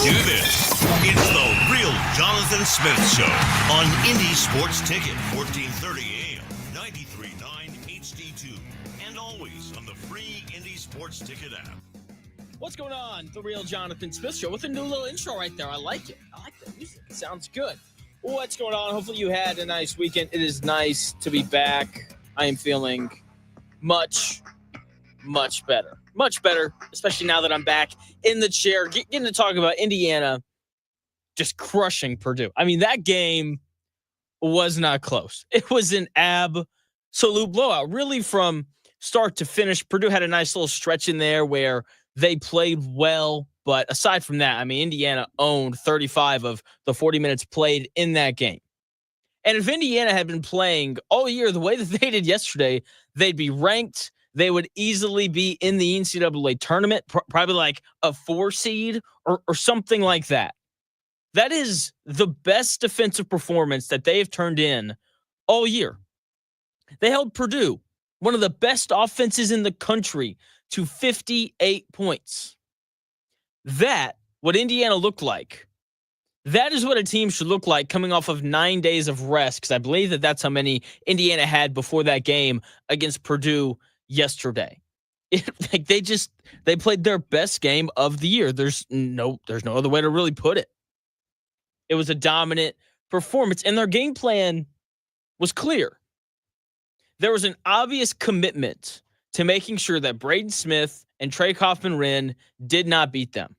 do this. It's the Real Jonathan Smith Show on Indie Sports Ticket, 1430 AM, 93.9 HD2, and always on the free Indie Sports Ticket app. What's going on? The Real Jonathan Smith Show with a new little intro right there. I like it. I like the music. It sounds good. What's going on? Hopefully you had a nice weekend. It is nice to be back. I am feeling much better. Much better, especially now that I'm back in the chair, getting to talk about Indiana just crushing Purdue. I mean, that game was not close. It was an absolute blowout, really from start to finish. Purdue had a nice little stretch in there where they played well, but aside from that, I mean, Indiana owned 35 of the 40 minutes played in that game. And if Indiana had been playing all year the way that they did yesterday, they'd be ranked. They would easily be in the NCAA tournament, probably like a 4 seed or something like that. That is the best defensive performance that they have turned in all year. They held Purdue, one of the best offenses in the country, to 58 points. That, what Indiana looked like, that is what a team should look like coming off of 9 days of rest, because I believe that that's how many Indiana had before that game against Purdue yesterday. They played their best game of the year. There's no other way to really put it. It was a dominant performance, and their game plan was clear. There was an obvious commitment to making sure that Braden Smith and Trey Kaufman-Renn did not beat them.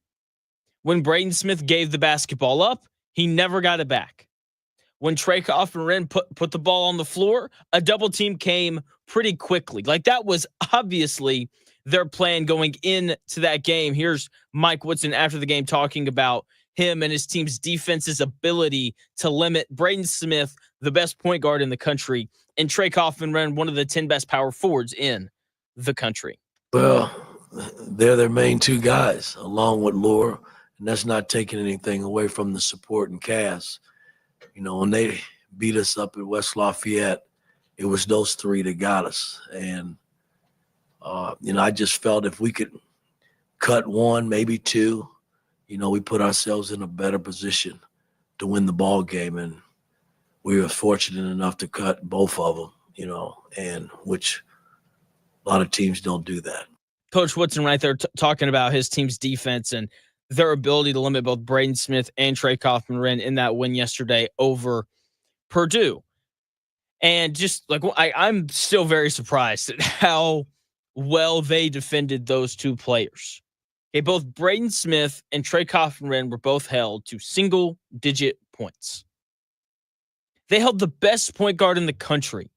When Braden Smith gave the basketball up, he never got it back. When Trey Kaufman-Renn put the ball on the floor, a double team came pretty quickly. Like, that was obviously their plan going into that game. Here's Mike Woodson after the game talking about him and his team's defense's ability to limit Braden Smith, the best point guard in the country, and Trey Kaufman-Renn, one of the 10 best power forwards in the country. Well, they're their main two guys, along with Moore, and that's not taking anything away from the support and cast. You know, when they beat us up at West Lafayette, it was those three that got us. And, I just felt if we could cut one, maybe two, we put ourselves in a better position to win the ball game. And we were fortunate enough to cut both of them, and which a lot of teams don't do that. Coach Woodson right there talking about his team's defense and their ability to limit both Braden Smith and Trey Kaufman-Renn in that win yesterday over Purdue. And just like, I'm still very surprised at how well they defended those two players. Okay, both Braden Smith and Trey Kaufman-Renn were both held to single-digit points. They held the best point guard in the country.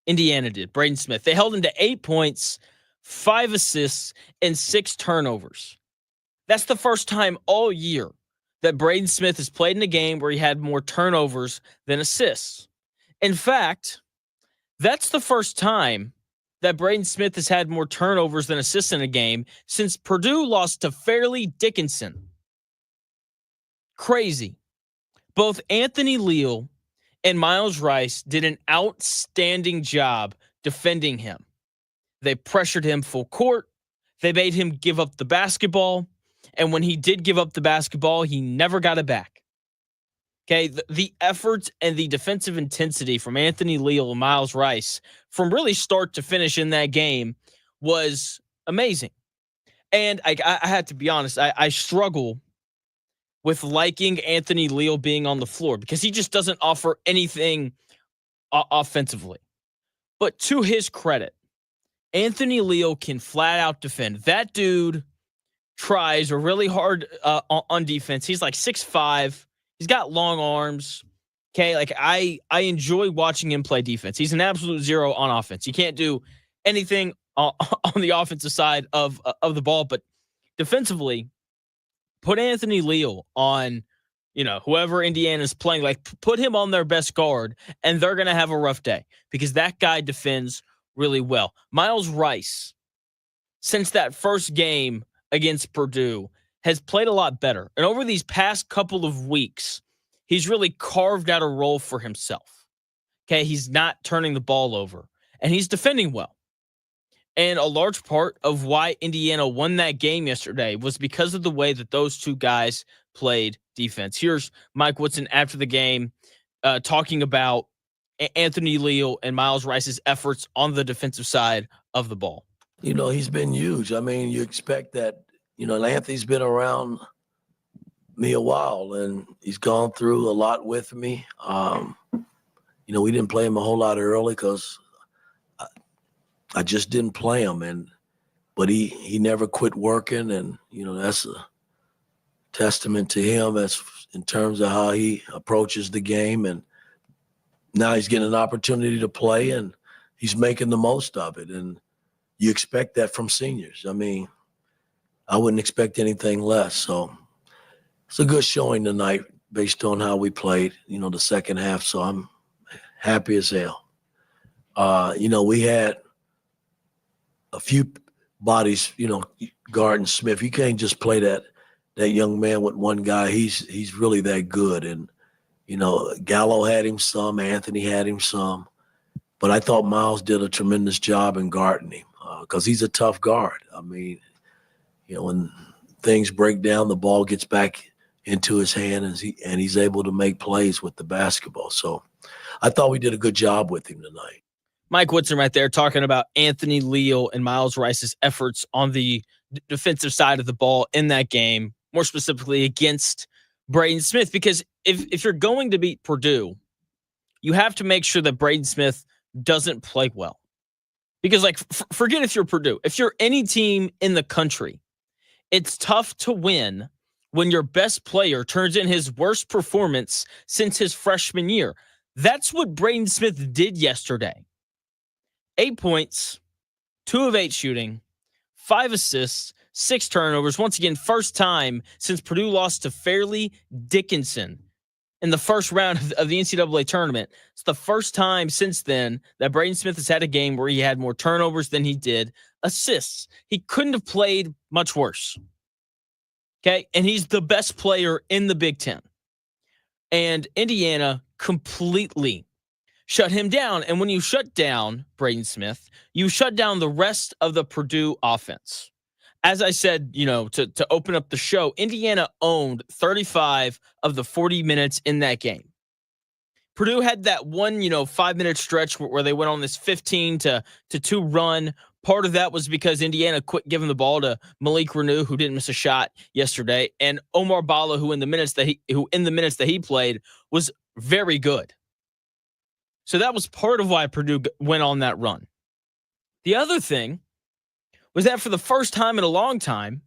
Indiana did, Braden Smith. They held him to 8 points, 5 assists, and 6 turnovers. That's the first time all year that Braden Smith has played in a game where he had more turnovers than assists. In fact, that's the first time that Braden Smith has had more turnovers than assists in a game since Purdue lost to Fairleigh Dickinson. Crazy. Both Anthony Leal and Miles Rice did an outstanding job defending him. They pressured him full court. They made him give up the basketball. And when he did give up the basketball, he never got it back. Okay, the efforts and the defensive intensity from Anthony Leal and Miles Rice from really start to finish in that game was amazing. And I had to be honest, I struggle with liking Anthony Leal being on the floor because he just doesn't offer anything offensively. But to his credit, Anthony Leal can flat out defend. That dude tries really hard on defense. He's like 6'5". He's got long arms. Okay, like I enjoy watching him play defense. He's an absolute zero on offense. He can't do anything on the offensive side of the ball, but defensively, put Anthony Leal on, whoever Indiana's playing, like put him on their best guard, and they're going to have a rough day because that guy defends really well. Miles Rice, since that first game against Purdue, has played a lot better. And over these past couple of weeks, he's really carved out a role for himself. Okay, he's not turning the ball over, and he's defending well. And a large part of why Indiana won that game yesterday was because of the way that those two guys played defense. Here's Mike Woodson after the game talking about Anthony Leal and Miles Rice's efforts on the defensive side of the ball. You know, he's been huge. I mean, you expect that, you know, Anthony's been around me a while, and he's gone through a lot with me. You know, we didn't play him a whole lot early because I just didn't play him, but he never quit working, and you know that's a testament to him as in terms of how he approaches the game. And now he's getting an opportunity to play, and he's making the most of it. And you expect that from seniors. I mean, I wouldn't expect anything less. So it's a good showing tonight based on how we played, you know, the second half. So I'm happy as hell. You know, we had a few bodies, you know, guarding Smith. You can't just play that young man with one guy. He's really that good. And, you know, Gallo had him some, Anthony had him some. But I thought Miles did a tremendous job in guarding him because he's a tough guard. I mean, you know, when things break down, the ball gets back into his hand and he's able to make plays with the basketball. So I thought we did a good job with him tonight. Mike Woodson right there talking about Anthony Leal and Miles Rice's efforts on the defensive side of the ball in that game, more specifically against Braden Smith, because if you're going to beat Purdue, you have to make sure that Braden Smith doesn't play well. Because, like, forget if you're Purdue. If you're any team in the country, it's tough to win when your best player turns in his worst performance since his freshman year. That's what Braden Smith did yesterday. 8 points, 2 of 8 shooting, 5 assists, 6 turnovers. Once again, first time since Purdue lost to Fairleigh Dickinson in the first round of the NCAA tournament. It's the first time since then that Braden Smith has had a game where he had more turnovers than he did assists. He couldn't have played much worse. Okay, and he's the best player in the Big Ten. And Indiana completely shut him down. And when you shut down Braden Smith, you shut down the rest of the Purdue offense. As I said, you know, to open up the show, Indiana owned 35 of the 40 minutes in that game. Purdue had that one, 5-minute stretch where they went on this 15-2 run. Part of that was because Indiana quit giving the ball to Malik Reneau, who didn't miss a shot yesterday, and Omar Bala, who in the minutes that he played was very good. So that was part of why Purdue went on that run. The other thing was that for the first time in a long time,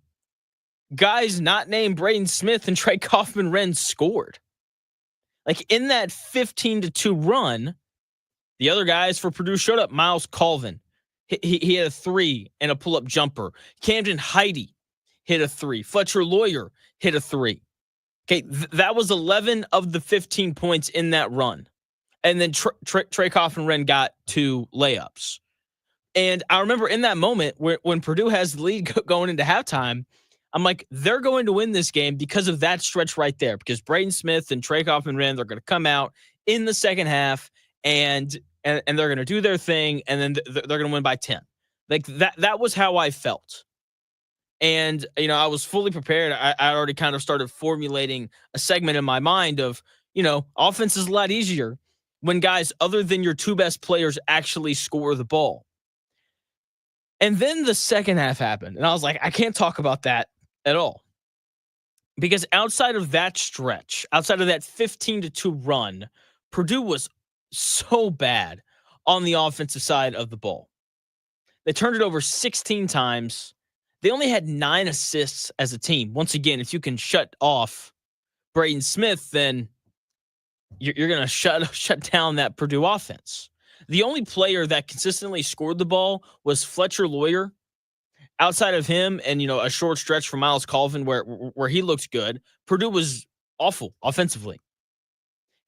guys not named Braden Smith and Trey Kaufman-Renn scored. Like in that 15-2 run, the other guys for Purdue showed up. Miles Colvin, he had a 3 and a pull-up jumper. Camden Heide hit a 3. Fletcher Lawyer hit a 3. Okay, that was 11 of the 15 points in that run. And then Trey Kaufman-Renn got 2 layups. And I remember in that moment when Purdue has the lead going into halftime, I'm like, they're going to win this game because of that stretch right there. Because Braden Smith and Trey Kaufman-Renn, they're going to come out in the second half and they're going to do their thing, and then they're going to win by 10. Like that was how I felt. And, I was fully prepared. I already kind of started formulating a segment in my mind of, offense is a lot easier when guys other than your 2 best players actually score the ball. And then the second half happened, and I was like, I can't talk about that at all. Because outside of that stretch, outside of that 15-2 run, Purdue was so bad on the offensive side of the ball. They turned it over 16 times. They only had 9 assists as a team. Once again, if you can shut off Braden Smith, then you're going to shut down that Purdue offense. The only player that consistently scored the ball was Fletcher Lawyer. Outside of him and, a short stretch from Miles Colvin where he looked good, Purdue was awful offensively.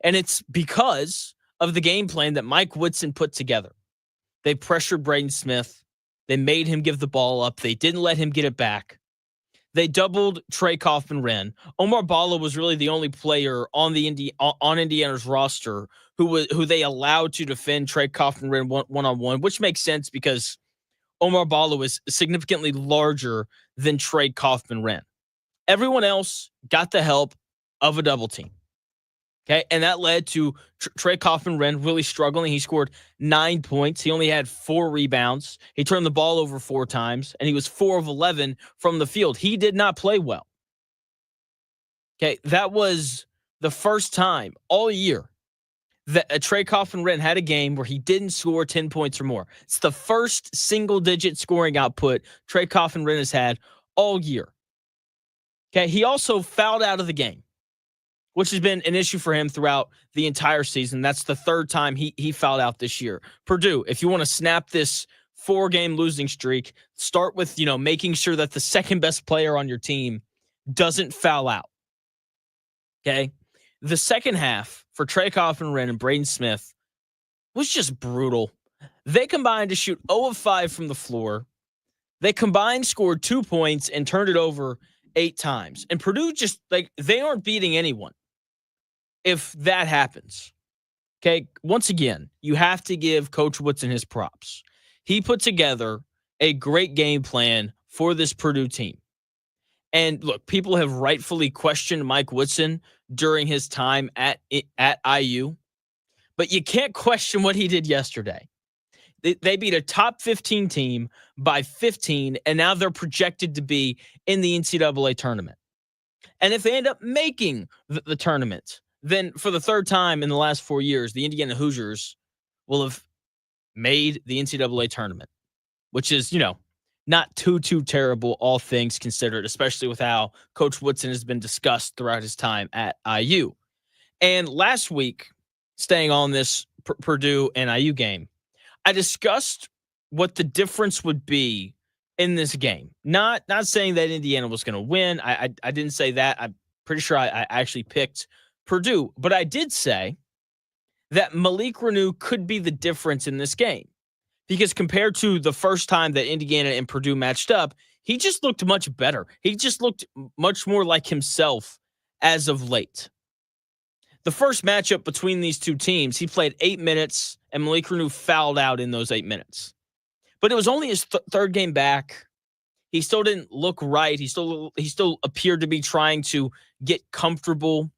And it's because of the game plan that Mike Woodson put together. They pressured Braden Smith. They made him give the ball up. They didn't let him get it back. They doubled Trey Kaufman-Renn. Omar Bala was really the only player on Indiana's roster who they allowed to defend Trey Kaufman-Renn one-on-one, which makes sense because Omar Ballo is significantly larger than Trey Kaufman-Renn. Everyone else got the help of a double team. Okay, and that led to Trey Kaufman-Renn really struggling. He scored 9 points. He only had 4 rebounds. He turned the ball over 4 times, and he was 4 of 11 from the field. He did not play well. Okay, that was the first time all year that Trey Kaufman-Renn had a game where he didn't score 10 points or more. It's the first single-digit scoring output Trey Kaufman-Renn has had all year. Okay, he also fouled out of the game, which has been an issue for him throughout the entire season. That's the third time he fouled out this year. Purdue, if you want to snap this 4-game losing streak, start with, making sure that the second best player on your team doesn't foul out. Okay? The second half for Trey Kaufman-Renn and Braden Smith was just brutal. They combined to shoot 0 of 5 from the floor. They combined scored 2 points and turned it over 8 times. And Purdue just, they aren't beating anyone if that happens. Okay, once again, you have to give Coach Woodson his props. He put together a great game plan for this Purdue team. And look, people have rightfully questioned Mike Woodson during his time at IU, but you can't question what he did yesterday. They beat a top 15 team by 15, and now they're projected to be in the NCAA tournament. And if they end up making the tournament, then for the third time in the last 4 years, the Indiana Hoosiers will have made the NCAA tournament, which is, not too terrible, all things considered, especially with how Coach Woodson has been discussed throughout his time at IU. And last week, staying on this Purdue and IU game, I discussed what the difference would be in this game. Not saying that Indiana was going to win. I didn't say that. I'm pretty sure I actually picked Purdue. But I did say that Malik Reneau could be the difference in this game. Because compared to the first time that Indiana and Purdue matched up, he just looked much better. He just looked much more like himself as of late. The first matchup between these two teams, he played 8 minutes, and Malik Reneau fouled out in those 8 minutes. But it was only his third game back. He still didn't look right. He still appeared to be trying to get comfortable.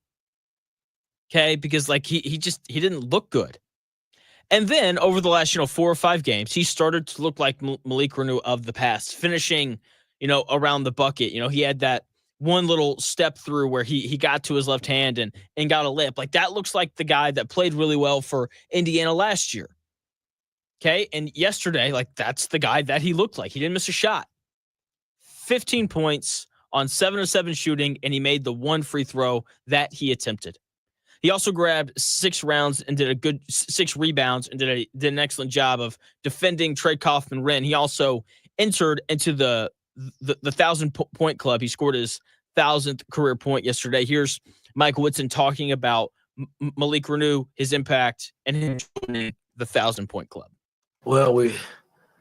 Okay, because he didn't look good. And then over the last, 4 or 5 games, he started to look like Malik Reneau of the past, finishing, around the bucket. He had that one little step through where he got to his left hand and got a lip. That looks like the guy that played really well for Indiana last year. Okay, and yesterday, that's the guy that he looked like. He didn't miss a shot. 15 points on 7 of 7 shooting, and he made the one free throw that he attempted. He also grabbed 6 rebounds and did an excellent job of defending Trey Kaufman-Renn. He also entered into the 1,000-point club. He scored his 1,000th career point yesterday. Here's Mike Woodson talking about Malik Reneau, his impact, and him joining the 1,000-point club. Well, we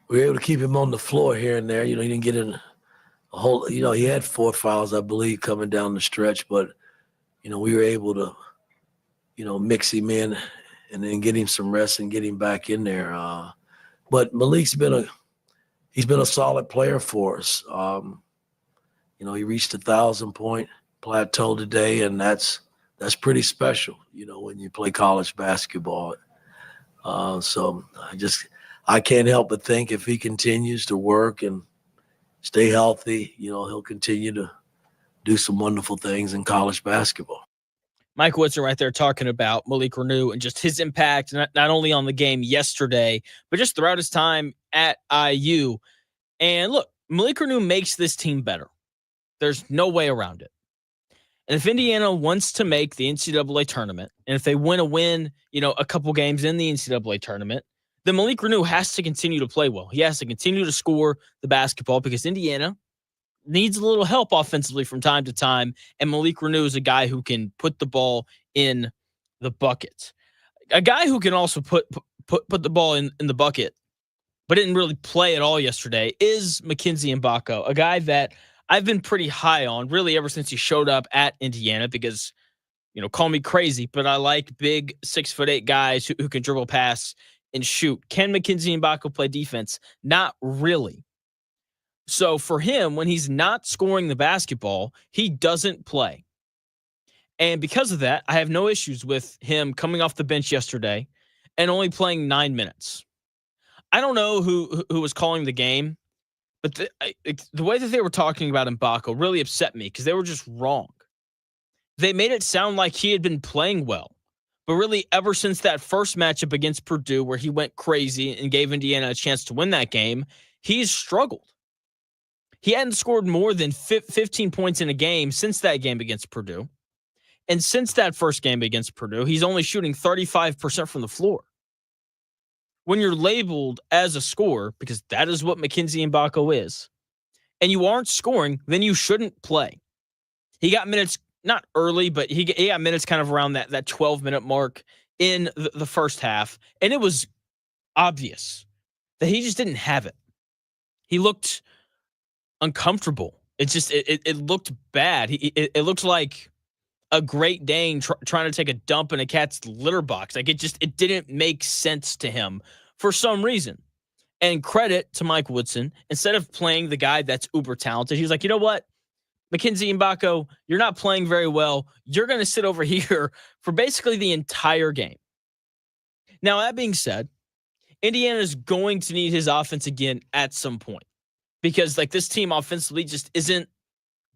were able to keep him on the floor here and there. He didn't get in a whole. He had 4 fouls, I believe, coming down the stretch, but we were able to mix him in and then get him some rest and get him back in there. But Malik's been a solid player for us. He reached 1,000-point plateau today, and that's pretty special, when you play college basketball. So I can't help but think if he continues to work and stay healthy, he'll continue to do some wonderful things in college basketball. Mike Woodson right there talking about Malik Reneau and just his impact, not only on the game yesterday, but just throughout his time at IU. And look, Malik Reneau makes this team better. There's no way around it. And if Indiana wants to make the NCAA tournament, and if they win a couple games in the NCAA tournament, then Malik Reneau has to continue to play well. He has to continue to score the basketball because Indiana needs a little help offensively from time to time, and Malik Reneau is a guy who can put the ball in the bucket. A guy who can also put the ball in the bucket, but didn't really play at all yesterday, is Mackenzie Mgbako, a guy that I've been pretty high on really ever since he showed up at Indiana because, call me crazy, but I like big 6'8" guys who can dribble pass and shoot. Can Mackenzie Mgbako play defense? Not really. So for him, when he's not scoring the basketball, he doesn't play. And because of that, I have no issues with him coming off the bench yesterday and only playing 9 minutes. I don't know who was calling the game, but the way that they were talking about Mgbako really upset me because they were just wrong. They made it sound like he had been playing well. But really, ever since that first matchup against Purdue where he went crazy and gave Indiana a chance to win that game, he's struggled. He hadn't scored more than 15 points in a game since that game against Purdue. And since that first game against Purdue, he's only shooting 35% from the floor. When you're labeled as a scorer, because that is what Mackenzie Mgbako is, and you aren't scoring, then you shouldn't play. He got minutes, not early, but he got minutes kind of around that 12-minute mark in the first half, and it was obvious that he just didn't have it. He looked uncomfortable. It looked bad. It looked like a Great Dane trying to take a dump in a cat's litter box. Like it didn't make sense to him for some reason. And credit to Mike Woodson, instead of playing the guy that's uber talented, he was like, you know what, Mackenzie Mgbako, you're not playing very well. You're going to sit over here for basically the entire game. Now, that being said, Indiana is going to need his offense again at some point because like this team offensively just isn't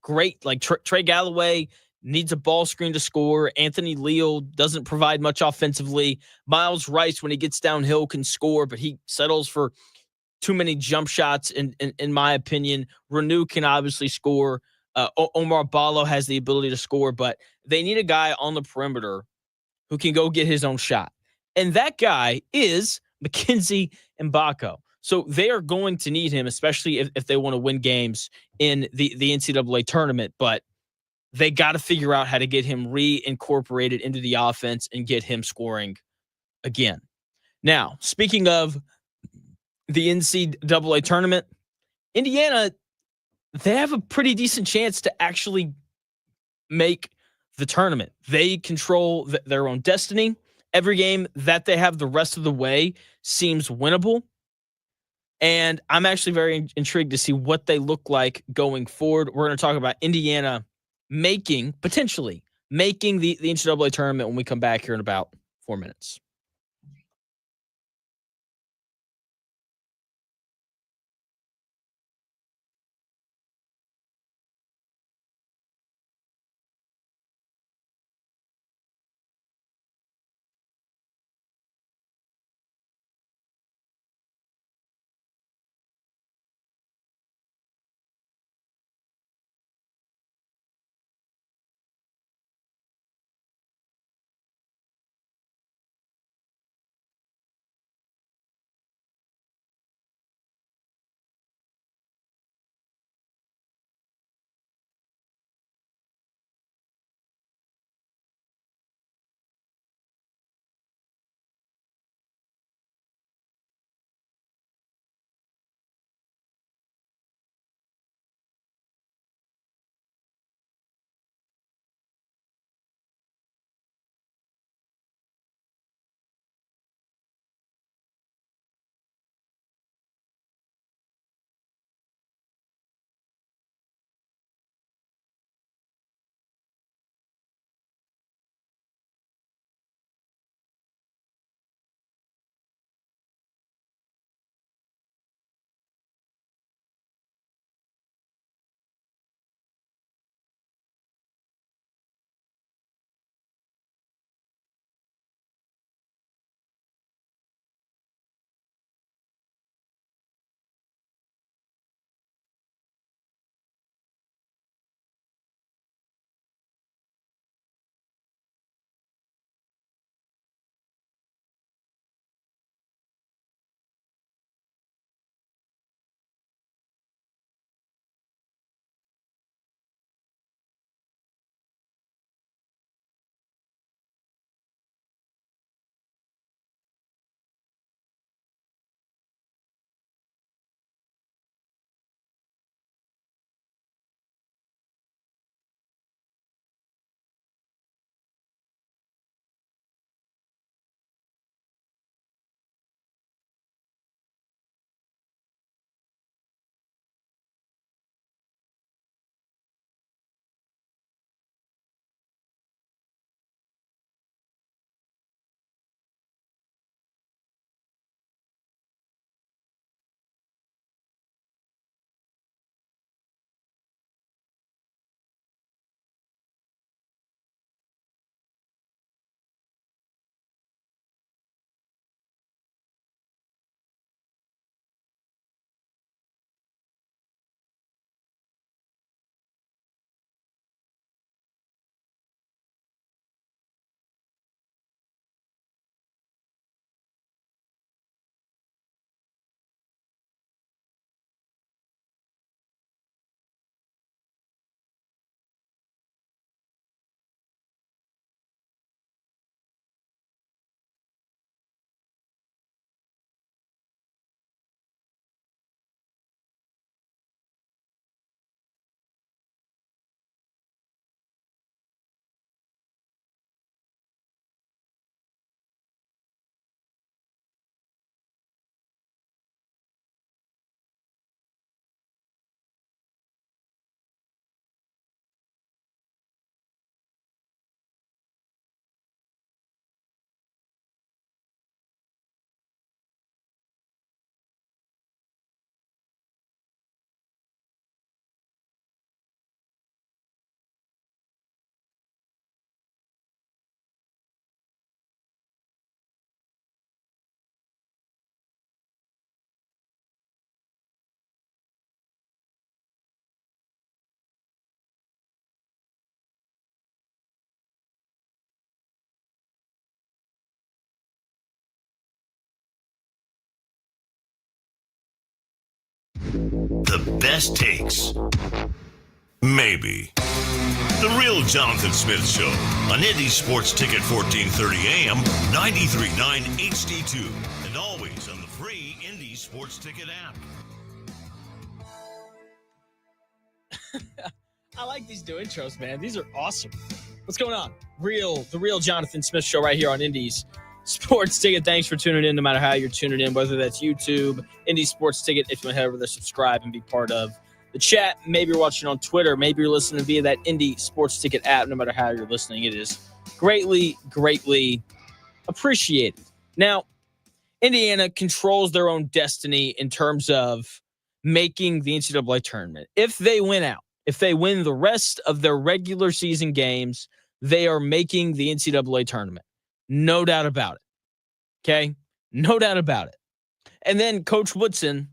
great. Like Trey Galloway needs a ball screen to score. Anthony Leal doesn't provide much offensively. Miles Rice, when he gets downhill, can score, but he settles for too many jump shots, in my opinion. Reneau can obviously score. Omar Ballo has the ability to score, but they need a guy on the perimeter who can go get his own shot. And that guy is Mackenzie Mgbako. So they are going to need him, especially if they want to win games in the NCAA tournament. But they got to figure out how to get him reincorporated into the offense and get him scoring again. Now, speaking of the NCAA tournament, Indiana, they have a pretty decent chance to actually make the tournament. They control their own destiny. Every game that they have the rest of the way seems winnable. And I'm actually very intrigued to see what they look like going forward. We're going to talk about Indiana potentially making the NCAA tournament when we come back here in about 4 minutes. The best takes. Maybe. The Real Jonathan Smith Show on Indy Sports Ticket 1430 AM, 93.9 HD2, and always on the free Indy Sports Ticket app. I like these new intros, man. These are awesome. What's going on? The Real Jonathan Smith Show right here on Indy's Sports Ticket. Thanks for tuning in, no matter how you're tuning in, whether that's YouTube, Indy Sports Ticket. If you want to head over there, subscribe and be part of the chat. Maybe you're watching on Twitter. Maybe you're listening via that Indy Sports Ticket app. No matter how you're listening, it is greatly, greatly appreciated. Now, Indiana controls their own destiny in terms of making the NCAA tournament. If they win out, if they win the rest of their regular season games, they are making the NCAA tournament. No doubt about it. Okay? No doubt about it. And then Coach Woodson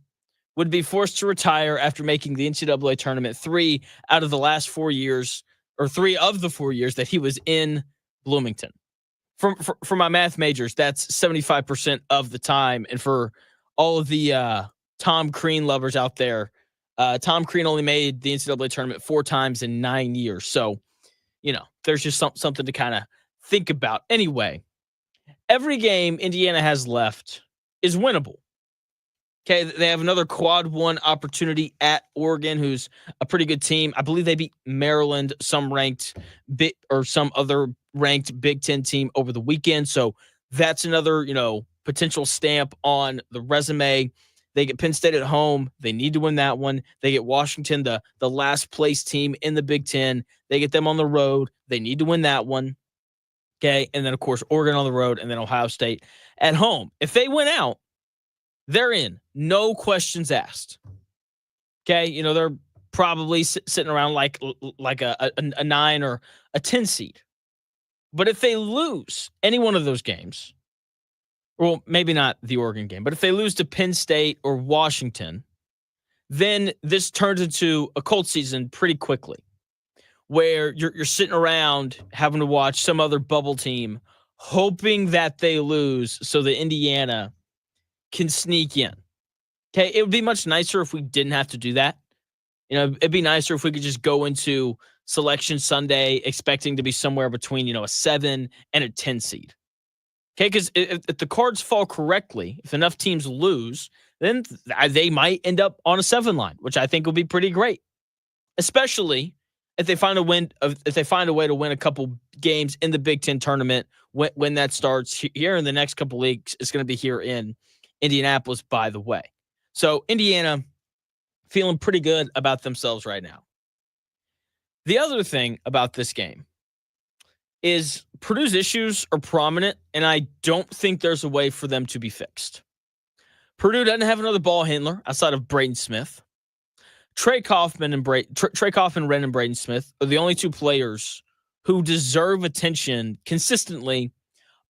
would be forced to retire after making the NCAA tournament 3 out of the last 4 years, or 3 of the 4 years that he was in Bloomington. For my math majors, that's 75% of the time. And for all of the Tom Crean lovers out there, Tom Crean only made the NCAA tournament 4 times in 9 years. So, there's just something to kind of think about. Anyway, every game Indiana has left is winnable. Okay, they have another quad 1 opportunity at Oregon, who's a pretty good team. I believe they beat Maryland, some other ranked Big Ten team over the weekend. So that's another, potential stamp on the resume. They get Penn State at home. They need to win that one. They get Washington, the last place team in the Big Ten. They get them on the road. They need to win that one. Okay, and then, of course, Oregon on the road, and then Ohio State at home. If they win out, they're in. No questions asked. Okay, they're probably sitting around like a 9 or a 10 seed. But if they lose any one of those games, well, maybe not the Oregon game, but if they lose to Penn State or Washington, then this turns into a cold season pretty quickly, where you're sitting around having to watch some other bubble team, hoping that they lose so that Indiana can sneak in. Okay, it would be much nicer if we didn't have to do that. It'd be nicer if we could just go into Selection Sunday expecting to be somewhere between, a 7 and a 10 seed. Okay, because if the cards fall correctly, if enough teams lose, then they might end up on a 7 line, which I think would be pretty great. Especially if they find a way to win a couple games in the Big Ten tournament when that starts here in the next couple weeks. It's going to be here in Indianapolis, by the way. So Indiana feeling pretty good about themselves right now. The other thing about this game is Purdue's issues are prominent, and I don't think there's a way for them to be fixed. Purdue doesn't have another ball handler outside of Braden Smith. Trey Kaufman, Wren, and Braden Smith are the only 2 players who deserve attention consistently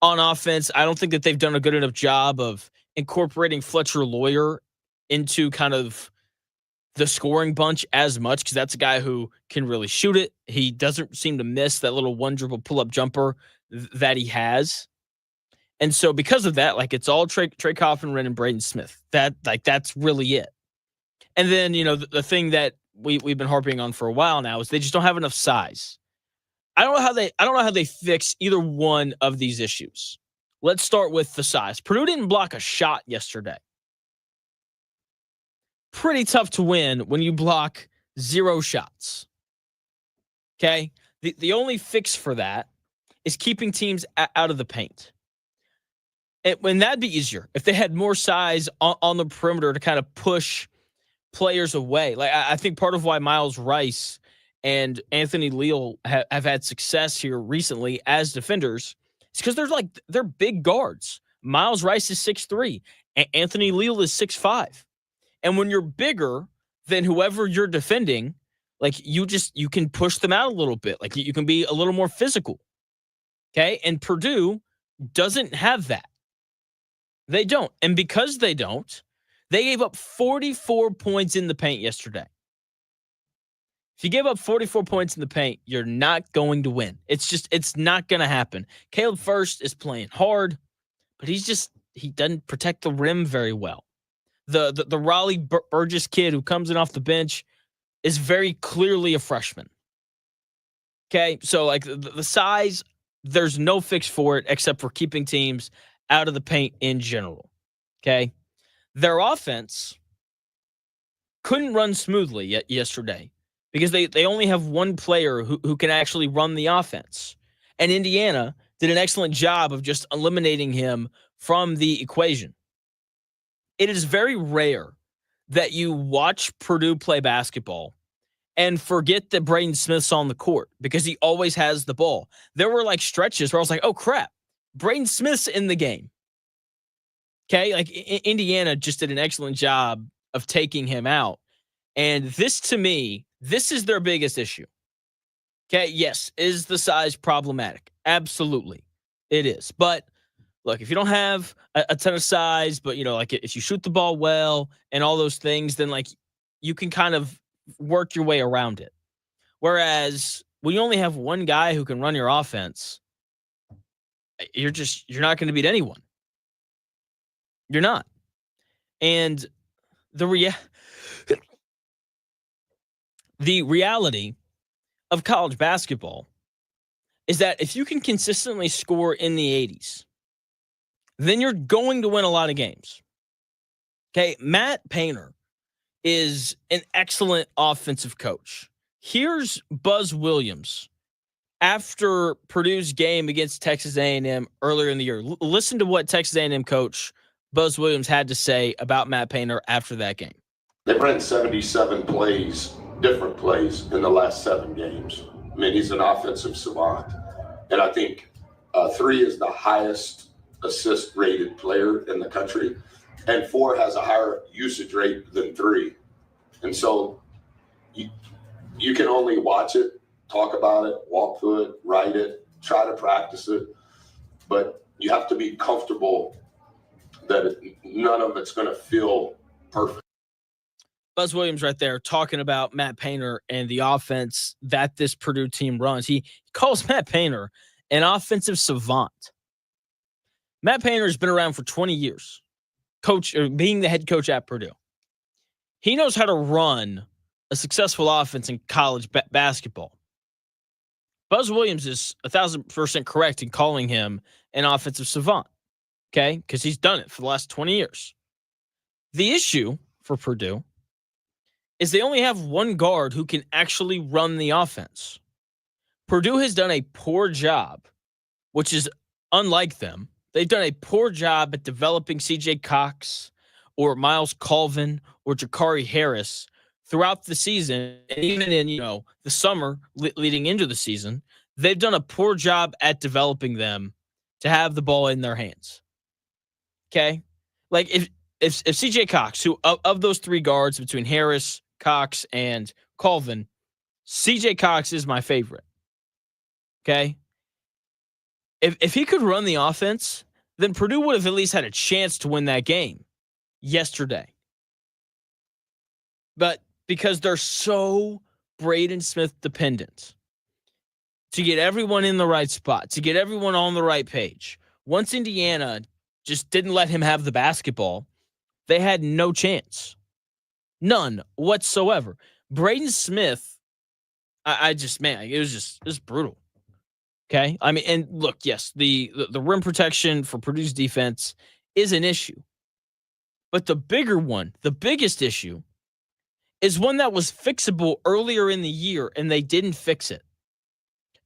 on offense. I don't think that they've done a good enough job of incorporating Fletcher Lawyer into kind of the scoring bunch as much, because that's a guy who can really shoot it. He doesn't seem to miss that little one dribble pull-up jumper that he has. And so because of that, it's all Trey Kaufman, Wren, and Braden Smith. That's really it. And then, the thing that we've been harping on for a while now is they just don't have enough size. I don't know how they fix either one of these issues. Let's start with the size. Purdue didn't block a shot yesterday. Pretty tough to win when you block 0 shots. Okay? The only fix for that is keeping teams out of the paint. And that'd be easier if they had more size on the perimeter to kind of push players away. I think part of why Miles Rice and Anthony Leal have had success here recently as defenders is because they're big guards. Miles Rice is 6'3", and Anthony Leal is 6'5". And when you're bigger than whoever you're defending, you can push them out a little bit. You can be a little more physical. Okay? And Purdue doesn't have that. They don't. And because they don't, they gave up 44 points in the paint yesterday. If you give up 44 points in the paint, you're not going to win. It's not going to happen. Caleb First is playing hard, but he doesn't protect the rim very well. The Raleigh Burgess kid who comes in off the bench is very clearly a freshman. Okay, so like the size, there's no fix for it except for keeping teams out of the paint in general. Okay, their offense couldn't run smoothly yet yesterday because they only have one player who can actually run the offense, and Indiana did an excellent job of just eliminating him from the equation. It is very rare that you watch Purdue play basketball and forget that Braden Smith's on the court because he always has the ball. There were like stretches where I was like, oh crap, Braden Smith's in the game. Okay, like Indiana just did an excellent job of taking him out. And this, to me, this is their biggest issue. Okay, yes, is the size problematic? Absolutely, it is. But look, if you don't have a ton of size, but, like if you shoot the ball well and all those things, then like you can kind of work your way around it. Whereas when you only have one guy who can run your offense, you're not going to beat anyone. You're not. And the reality of college basketball is that if you can consistently score in the 80s, then you're going to win a lot of games. Okay, Matt Painter is an excellent offensive coach. Here's Buzz Williams after Purdue's game against Texas A&M earlier in the year. Listen to what Texas A&M coach Buzz Williams had to say about Matt Painter after that game. They've ran 77 plays, different plays, in the last 7 games. I mean, he's an offensive savant. And I think 3 is the highest assist-rated player in the country, and 4 has a higher usage rate than 3. And so you can only watch it, talk about it, walk through it, write it, try to practice it, but you have to be comfortable that none of it's going to feel perfect. Buzz Williams right there talking about Matt Painter and the offense that this Purdue team runs. He calls Matt Painter an offensive savant. Matt Painter has been around for 20 years, being the head coach at Purdue. He knows how to run a successful offense in college basketball. Buzz Williams is 1,000% correct in calling him an offensive savant, okay? Because he's done it for the last 20 years. The issue for Purdue is they only have one guard who can actually run the offense. Purdue has done a poor job, which is unlike them. They've done a poor job at developing C.J. Cox or Miles Colvin or Jakari Harris throughout the season, and even in the summer leading into the season. They've done a poor job at developing them to have the ball in their hands. Okay, like if C.J. Cox, who of those 3 guards between Harris, Cox, and Colvin, C.J. Cox is my favorite. Okay. If he could run the offense, then Purdue would have at least had a chance to win that game yesterday. But because they're so Braden Smith dependent to get everyone in the right spot, to get everyone on the right page, once Indiana just didn't let him have the basketball, they had no chance. None whatsoever. Braden Smith, it was brutal. Okay, I mean, and look, yes, the rim protection for Purdue's defense is an issue, but the biggest issue, is one that was fixable earlier in the year, and they didn't fix it.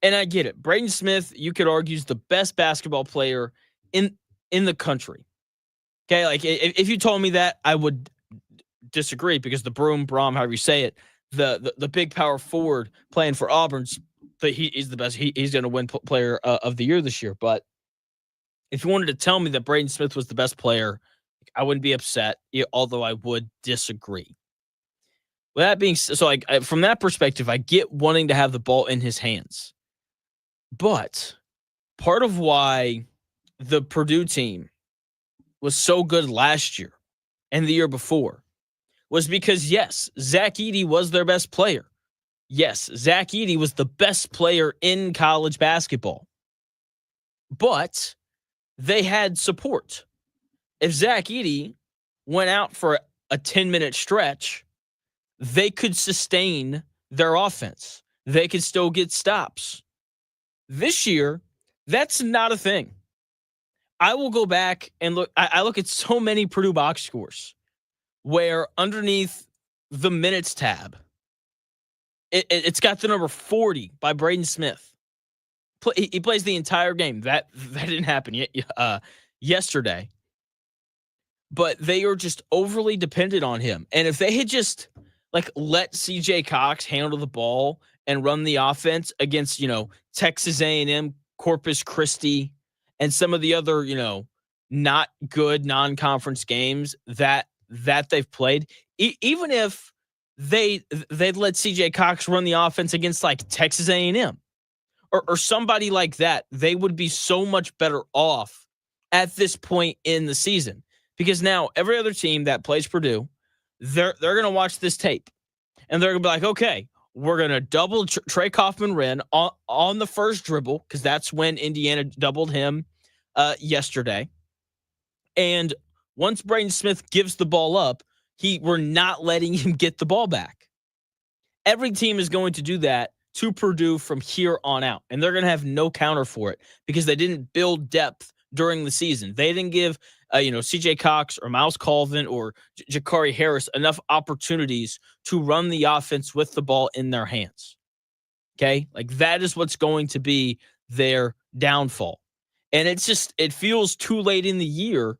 And I get it, Braden Smith, you could argue, is the best basketball player in the country. Okay, like if you told me that, I would disagree because the Brom, however you say it, the big power forward playing for Auburn's. But he's the best. He's going to win player of the year this year. But if you wanted to tell me that Braden Smith was the best player, I wouldn't be upset, although I would disagree. With that being so, from that perspective, I get wanting to have the ball in his hands. But part of why the Purdue team was so good last year and the year before was because, yes, Zach Edey was their best player. Yes, Zach Edey was the best player in college basketball. But they had support. If Zach Edey went out for a 10-minute stretch, they could sustain their offense. They could still get stops. This year, that's not a thing. I will go back and look. I look at so many Purdue box scores where underneath the minutes tab, it's got the number 40 by Braden Smith. He plays the entire game. That didn't happen yesterday. But they are just overly dependent on him. And if they had just let CJ Cox handle the ball and run the offense against, Texas A&M, Corpus Christi, and some of the other, not good non-conference games that they've played, even if they'd let CJ Cox run the offense against Texas A&M or somebody like that, they would be so much better off at this point in the season. Because now every other team that plays Purdue, they're going to watch this tape. And they're going to be like, okay, we're going to double Trey Kaufman-Wren on the first dribble, because that's when Indiana doubled him yesterday. And once Braden Smith gives the ball up, we're not letting him get the ball back. Every team is going to do that to Purdue from here on out. And they're going to have no counter for it because they didn't build depth during the season. They didn't give CJ Cox or Miles Colvin or Jakari Harris enough opportunities to run the offense with the ball in their hands. Okay? That is what's going to be their downfall. And it feels too late in the year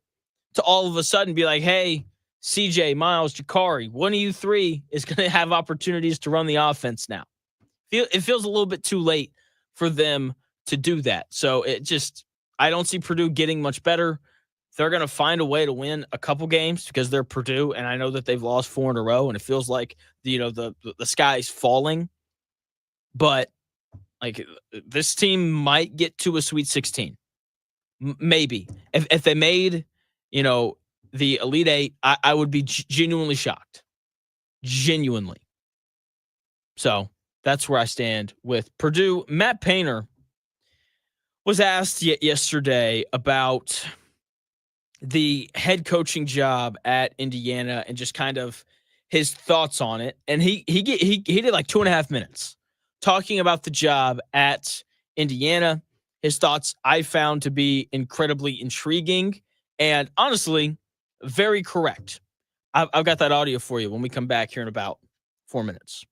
to all of a sudden be like, hey, CJ, Miles, Jakari, one of you three is going to have opportunities to run the offense now. It feels a little bit too late for them to do that. So I don't see Purdue getting much better. They're going to find a way to win a couple games because they're Purdue, and I know that they've lost 4 in a row, and it feels like the sky's falling. But this team might get to a Sweet 16, maybe. If they made the Elite Eight, I would be genuinely shocked, genuinely. So that's where I stand with Purdue. Matt Painter was asked yesterday about the head coaching job at Indiana and just kind of his thoughts on it. And he did 2.5 minutes talking about the job at Indiana. His thoughts I found to be incredibly intriguing and honestly very correct. I've got that audio for you when we come back here in about 4 minutes.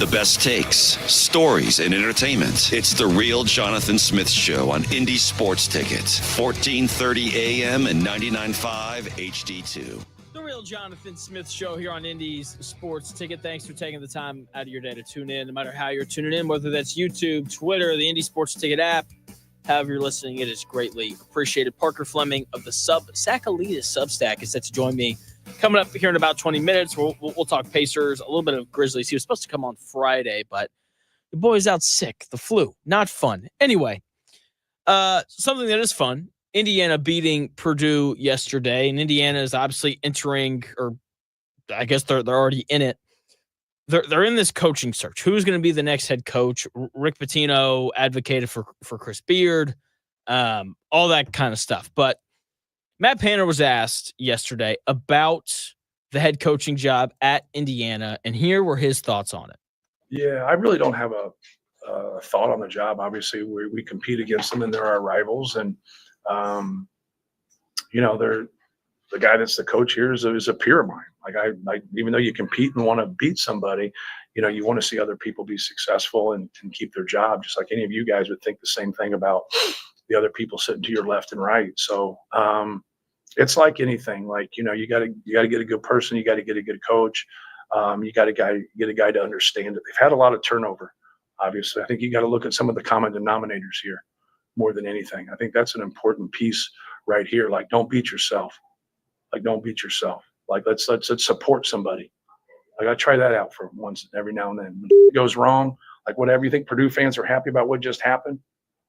The best takes, stories, and entertainment. It's The Real Jonathan Smith Show on Indy Sports Ticket, 1430 AM and 99.5 HD2. The Real Jonathan Smith Show here on Indy's Sports Ticket. Thanks for taking the time out of your day to tune in, no matter how you're tuning in, whether that's YouTube, Twitter, the Indy Sports Ticket app. However you're listening, it is greatly appreciated. Parker Flemming of the Sacalita Substack is set to join me coming up here in about 20 minutes. We'll talk Pacers, a little bit of Grizzlies. He was supposed to come on Friday, but the boy's out sick. The flu. Not fun. Anyway, something that is fun. Indiana beating Purdue yesterday, and Indiana is obviously entering, or I guess they're already in it. They're in this coaching search. Who's going to be the next head coach? Rick Pitino advocated for Chris Beard, all that kind of stuff. But Matt Painter was asked yesterday about the head coaching job at Indiana, and here were his thoughts on it. Yeah, I really don't have a thought on the job. Obviously, we compete against them, and they're our rivals. And they're the guy that's the coach here is a peer of mine. Like even though you compete and want to beat somebody, you want to see other people be successful and keep their job. Just like any of you guys would think the same thing about the other people sitting to your left and right. So it's like anything. Like you got to get a good person. You got to get a good coach. You got to get a guy to understand it. They've had a lot of turnover. Obviously, I think you got to look at some of the common denominators here more than anything. I think that's an important piece right here. Like, don't beat yourself. Like, let's support somebody. Like, I try that out for once every now and then. When it goes wrong, like whatever you think Purdue fans are happy about what just happened.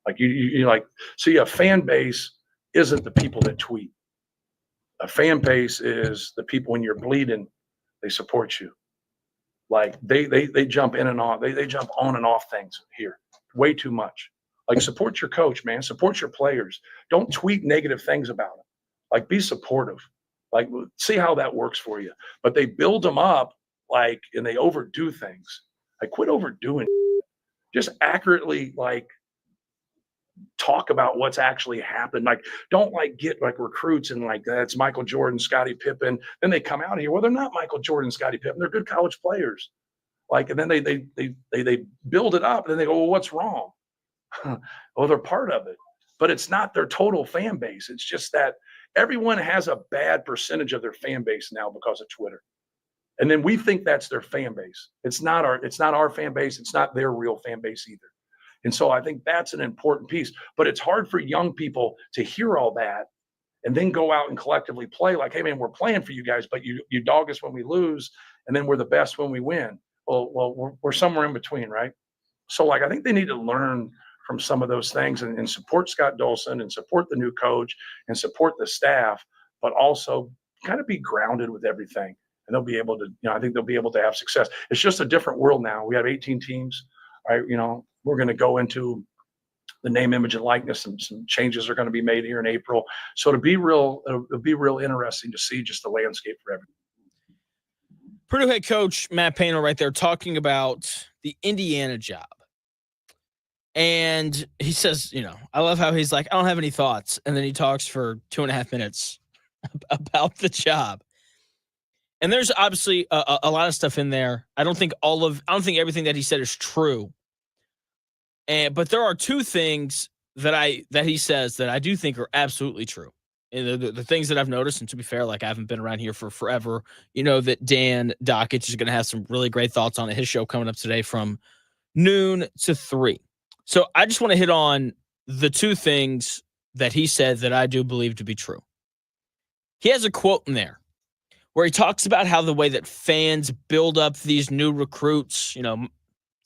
Like you like, see, a fan base isn't the people that tweet. A fan base is the people when you're bleeding, they support you. Like they jump in and off. They jump on and off things here way too much. Like, support your coach, man. Support your players. Don't tweet negative things about them. Like, be supportive. Like, see how that works for you. But they build them up, like, and they overdo things. Like, quit overdoing it. Just accurately, like, talk about what's actually happened. Like, don't, like, get, like, recruits and, like, that's Michael Jordan, Scottie Pippen. Then they come out here. Well, they're not Michael Jordan, Scottie Pippen. They're good college players. Like, and then they build it up, and then they go, well, what's wrong? Well, they're part of it, but it's not their total fan base. It's just that everyone has a bad percentage of their fan base now because of Twitter. And then we think that's their fan base. It's not our fan base. It's not their real fan base either. And so I think that's an important piece, but it's hard for young people to hear all that and then go out and collectively play like, hey man, we're playing for you guys, but you dog us when we lose. And then we're the best when we win. Well, we're somewhere in between, right? So like, I think they need to learn from some of those things and support Scott Dolson and support the new coach and support the staff, but also kind of be grounded with everything. And they'll be able to, I think they'll be able to have success. It's just a different world now. We have 18 teams, right? We're going to go into the name, image, and likeness, and some changes are going to be made here in April. So it'll be real interesting to see just the landscape for everything. Purdue head coach Matt Painter right there talking about the Indiana job. And he says, I love how he's like, I don't have any thoughts. And then he talks for 2.5 minutes about the job. And there's obviously a lot of stuff in there. I don't think everything that he said is true. But there are two things that he says that I do think are absolutely true. And the things that I've noticed, and to be fair, like I haven't been around here for forever, that Dan Dockich is going to have some really great thoughts on his show coming up today from noon to 3. So I just want to hit on the two things that he said that I do believe to be true. He has a quote in there where he talks about how the way that fans build up these new recruits, not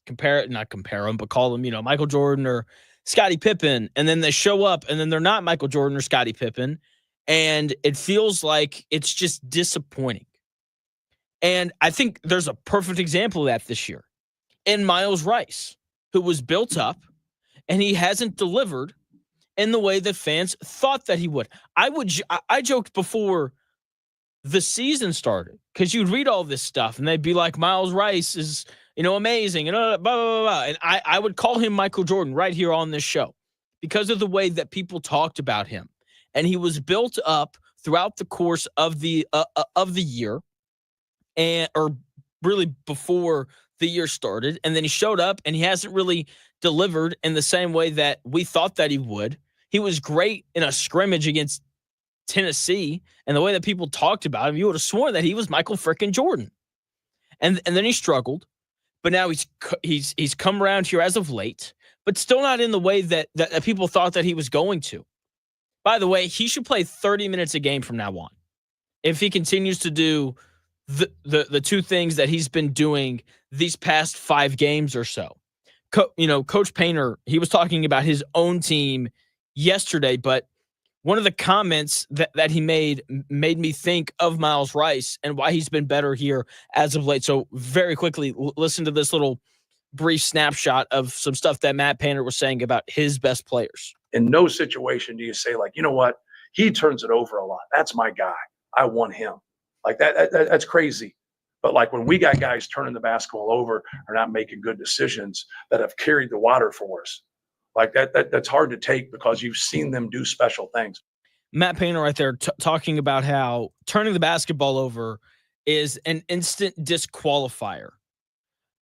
compare them, but call them, Michael Jordan or Scottie Pippen, and then they show up and then they're not Michael Jordan or Scottie Pippen, and it feels like it's just disappointing. And I think there's a perfect example of that this year in Miles Rice, who was built up and he hasn't delivered in the way that fans thought that he would. I joked before the season started because you'd read all this stuff and they'd be like, Miles Rice is, amazing and blah, blah, blah, blah. And I would call him Michael Jordan right here on this show because of the way that people talked about him. And he was built up throughout the course of the year or really before the year started, and then he showed up and he hasn't really delivered in the same way that we thought that he would. He was great in a scrimmage against Tennessee, and the way that people talked about him, you would have sworn that he was Michael frickin' Jordan. And then he struggled, but now he's come around here as of late, but still not in the way that people thought that he was going to. By the way, he should play 30 minutes a game from now on. If he continues to do the two things that he's been doing these past 5 games or so. Coach Painter, he was talking about his own team yesterday, but one of the comments that he made me think of Miles Rice and why he's been better here as of late. So very quickly, listen to this little brief snapshot of some stuff that Matt Painter was saying about his best players. In no situation do you say, like, you know what? He turns it over a lot. That's my guy. I want him. Like that's crazy. But like when we got guys turning the basketball over or not making good decisions that have carried the water for us, like that's hard to take because you've seen them do special things. Matt Painter right there talking about how turning the basketball over is an instant disqualifier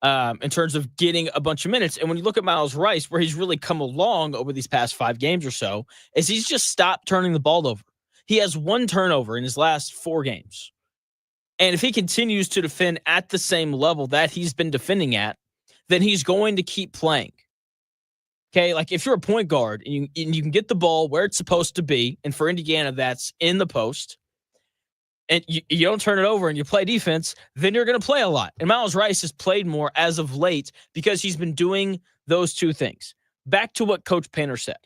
in terms of getting a bunch of minutes. And when you look at Miles Rice, where he's really come along over these past 5 games or so, is he's just stopped turning the ball over. He has 1 turnover in his last 4 games. And if he continues to defend at the same level that he's been defending at, then he's going to keep playing. Okay, like if you're a point guard and you can get the ball where it's supposed to be, and for Indiana, that's in the post, and you don't turn it over and you play defense, then you're going to play a lot. And Miles Rice has played more as of late because he's been doing those 2 things. Back to what Coach Painter said.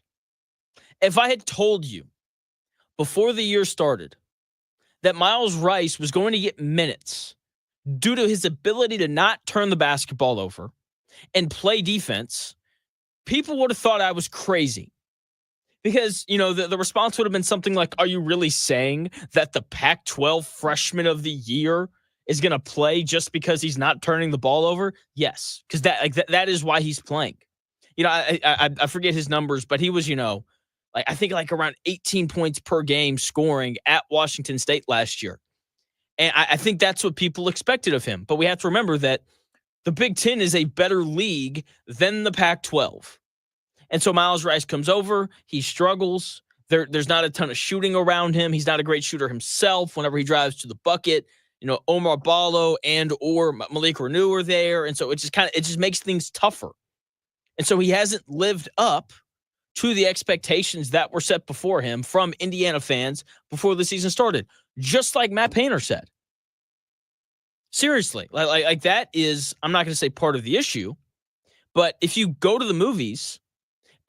If I had told you before the year started that Miles Rice was going to get minutes due to his ability to not turn the basketball over and play defense, people would have thought I was crazy. Because, the response would have been something like, are you really saying that the Pac-12 freshman of the year is going to play just because he's not turning the ball over? Yes, because that is why he's playing. I forget his numbers, but he was, I think around 18 points per game scoring at Washington State last year. And I think that's what people expected of him. But we have to remember that the Big Ten is a better league than the Pac-12. And so Miles Rice comes over. He struggles. There's not a ton of shooting around him. He's not a great shooter himself whenever he drives to the bucket. Omar Ballo and or Malik Reneau are there. And so it just makes things tougher. And so he hasn't lived up to the expectations that were set before him from Indiana fans before the season started, just like Matt Painter said. Seriously, like that is, I'm not going to say part of the issue, but if you go to the movies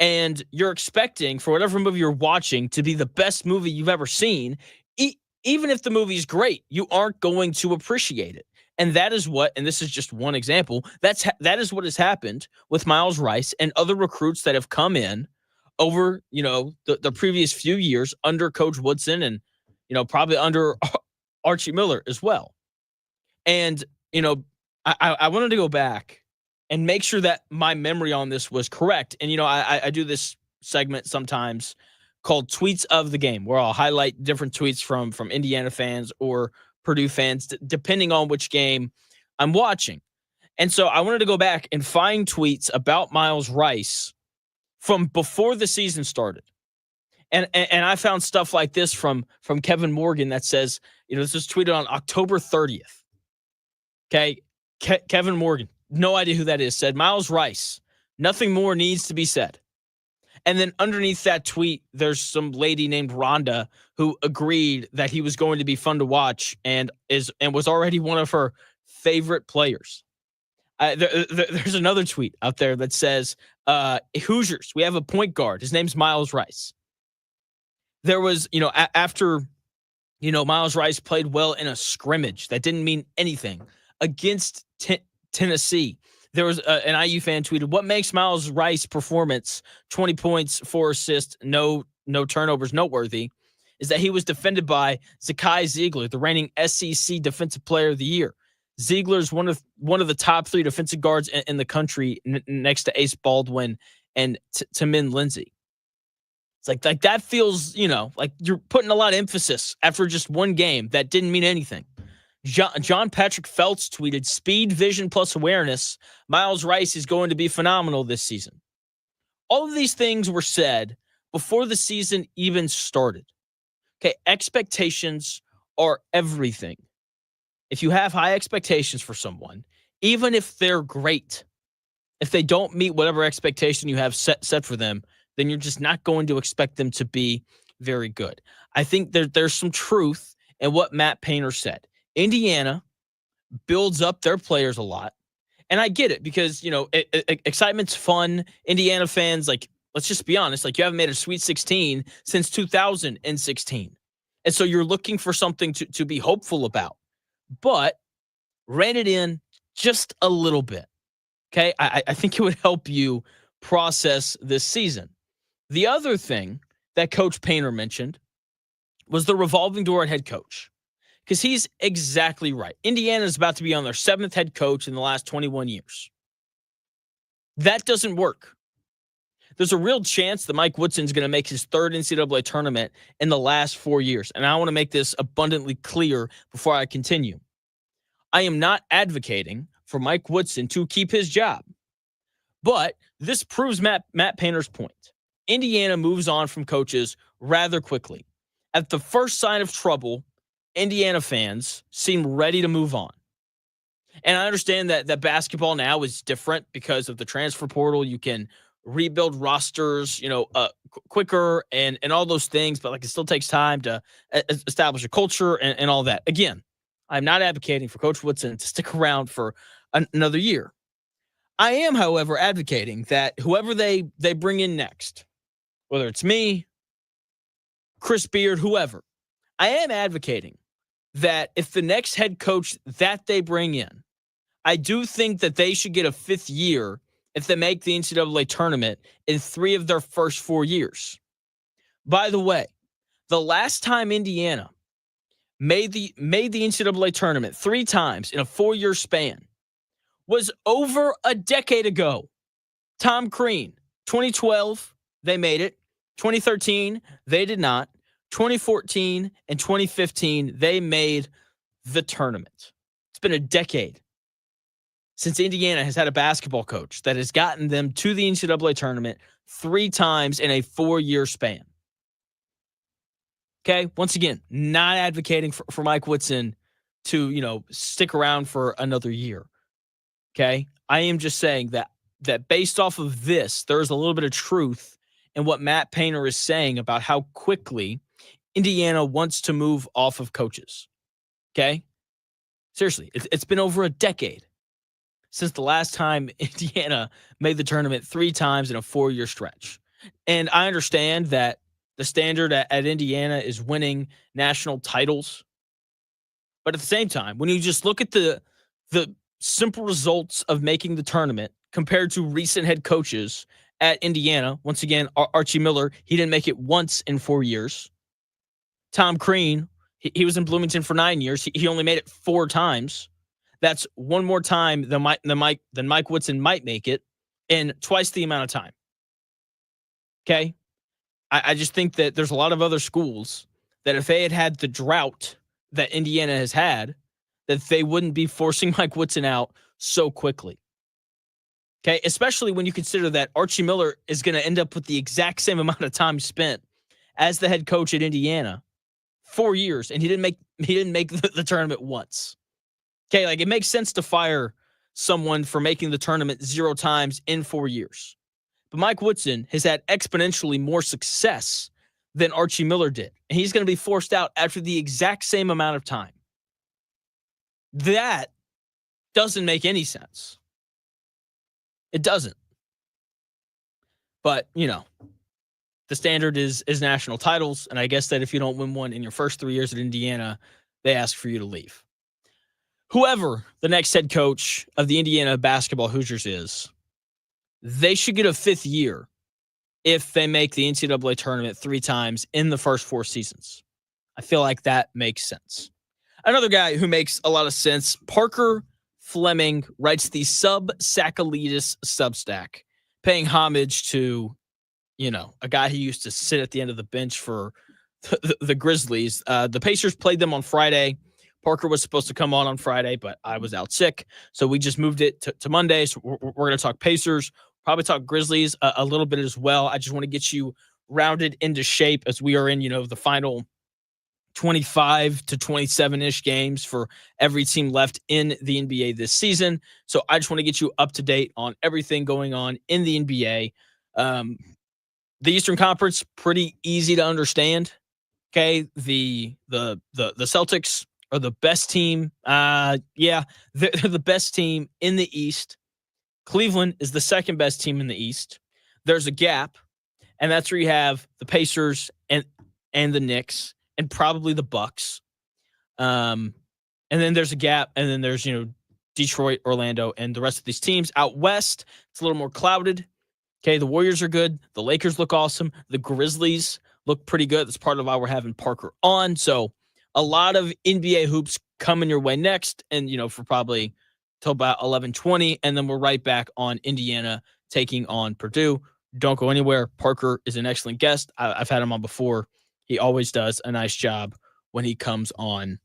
and you're expecting for whatever movie you're watching to be the best movie you've ever seen, even if the movie's great, you aren't going to appreciate it. And that is what, and this is just one example, that is what has happened with Miles Rice and other recruits that have come in over, the previous few years under Coach Woodson and, probably under Archie Miller as well. And, I wanted to go back and make sure that my memory on this was correct. And, I do this segment sometimes called Tweets of the Game, where I'll highlight different tweets from Indiana fans or Purdue fans, depending on which game I'm watching. And so I wanted to go back and find tweets about Miles Rice from before the season started. And I found stuff like this from Kevin Morgan that says, this was tweeted on October 30th. Okay, Kevin Morgan, no idea who that is, said, Miles Rice, nothing more needs to be said. And then underneath that tweet, there's some lady named Rhonda who agreed that he was going to be fun to watch and was already one of her favorite players. There's another tweet out there that says, Hoosiers, we have a point guard. His name's Miles Rice. There was, after, Miles Rice played well in a scrimmage that didn't mean anything against Tennessee. There was an IU fan tweeted, what makes Miles Rice performance, 20 points, 4 assists, no turnovers, noteworthy, is that he was defended by Zakai Ziegler, the reigning SEC Defensive Player of the Year. Ziegler is one of the top 3 defensive guards in the country, next to Ace Baldwin and Tamin Lindsay. It's like that feels, like you're putting a lot of emphasis after just one game that didn't mean anything. John Patrick Feltz tweeted, speed, vision, plus awareness. Miles Rice is going to be phenomenal this season. All of these things were said before the season even started. Okay, expectations are everything. If you have high expectations for someone, even if they're great, if they don't meet whatever expectation you have set for them, then you're just not going to expect them to be very good. I think there's some truth in what Matt Painter said. Indiana builds up their players a lot. And I get it because, excitement's fun. Indiana fans, let's just be honest, you haven't made a Sweet 16 since 2016. And so you're looking for something to be hopeful about. But rein it in just a little bit. Okay? I think it would help you process this season. The other thing that Coach Painter mentioned was the revolving door at head coach. Because he's exactly right. Indiana is about to be on their 7th head coach in the last 21 years. That doesn't work. There's a real chance that Mike Woodson's going to make his 3rd NCAA tournament in the last 4 years. And I want to make this abundantly clear before I continue. I am not advocating for Mike Woodson to keep his job. But this proves Matt Painter's point. Indiana moves on from coaches rather quickly. At the first sign of trouble, Indiana fans seem ready to move on. And I understand that basketball now is different because of the transfer portal. You can rebuild rosters, quicker and all those things, but it still takes time to establish a culture and all that. Again, I'm not advocating for Coach Woodson to stick around for another year. I am, however, advocating that whoever they bring in next, whether it's me, Chris Beard, whoever, I am advocating that if the next head coach that they bring in, I do think that they should get a 5th year if they make the NCAA tournament in 3 of their first 4 years. By the way, the last time Indiana made the NCAA tournament 3 times in a 4-year span was over a decade ago. Tom Crean, 2012, they made it. 2013, they did not. 2014 and 2015, they made the tournament. It's been a decade since Indiana has had a basketball coach that has gotten them to the NCAA tournament 3 times in a 4-year span. Okay, once again, not advocating for Mike Woodson to, stick around for another year. Okay, I am just saying that based off of this, there's a little bit of truth in what Matt Painter is saying about how quickly Indiana wants to move off of coaches. Okay? Seriously, it's been over a decade since the last time Indiana made the tournament 3 times in a 4-year stretch. And I understand that the standard at Indiana is winning national titles. But at the same time, when you just look at the simple results of making the tournament compared to recent head coaches at Indiana, once again, Archie Miller, he didn't make it once in 4 years. Tom Crean, he was in Bloomington for 9 years. He only made it 4 times. That's 1 more time than Mike Woodson might make it in twice the amount of time. Okay? I just think that there's a lot of other schools that if they had the drought that Indiana has had, that they wouldn't be forcing Mike Woodson out so quickly. Okay? Especially when you consider that Archie Miller is going to end up with the exact same amount of time spent as the head coach at Indiana. 4 years, and he didn't make the tournament once. Okay, it makes sense to fire someone for making the tournament 0 times in 4 years. But Mike Woodson has had exponentially more success than Archie Miller did, and he's going to be forced out after the exact same amount of time. That doesn't make any sense. It doesn't. But, the standard is national titles, and I guess that if you don't win one in your first 3 years at Indiana, they ask for you to leave. Whoever the next head coach of the Indiana basketball Hoosiers is, they should get a 5th year if they make the NCAA tournament 3 times in the first 4 seasons. I feel like that makes sense. Another guy who makes a lot of sense, Parker Flemming, writes the Sub-Sakalidis Substack, paying homage to a guy who used to sit at the end of the bench for the Grizzlies. The Pacers played them on Friday. Parker was supposed to come on Friday, but I was out sick. So we just moved it to Monday. So we're going to talk Pacers, probably talk Grizzlies a little bit as well. I just want to get you rounded into shape as we are in, the final 25 to 27-ish games for every team left in the NBA this season. So I just want to get you up to date on everything going on in the NBA. The Eastern Conference, pretty easy to understand. Okay, the Celtics are the best team. They're the best team in the East. Cleveland is the second best team in the East. There's a gap, and that's where you have the Pacers and the Knicks and probably the Bucks. And then there's a gap, and then there's Detroit, Orlando, and the rest of these teams. Out west, it's a little more clouded. Okay, the Warriors are good. The Lakers look awesome. The Grizzlies look pretty good. That's part of why we're having Parker on. So a lot of NBA hoops coming your way next, and for probably till about 11:20, and then we're right back on Indiana taking on Purdue. Don't go anywhere. Parker is an excellent guest. I've had him on before. He always does a nice job when he comes on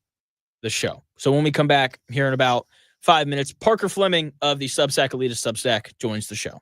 the show. So when we come back here in about 5 minutes, Parker Flemming of the Substack Elitist Substack joins the show.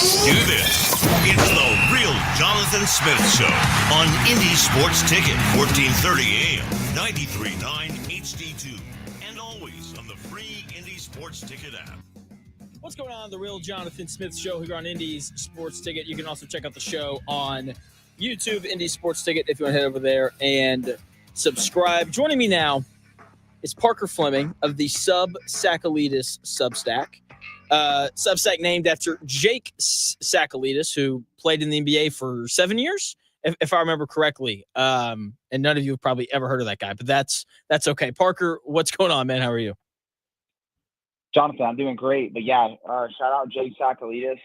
Let's do this. It's the Real Jonathan Smith Show on Indy Sports Ticket, 1430 AM, 93.9 HD2, and always on the free Indy Sports Ticket app. What's going on? The Real Jonathan Smith Show here on Indy's Sports Ticket. You can also check out the show on YouTube, Indy Sports Ticket, if you want to head over there and subscribe. Joining me now is Parker Flemming of the Sub-Sakalidis Substack. Substack named after Jake Sakalidis, who played in the NBA for 7 years, if I remember correctly. And none of you have probably ever heard of that guy, but that's okay. Parker, what's going on, man? How are you? Jonathan, I'm doing great. But yeah, shout out Jake Sakalidis,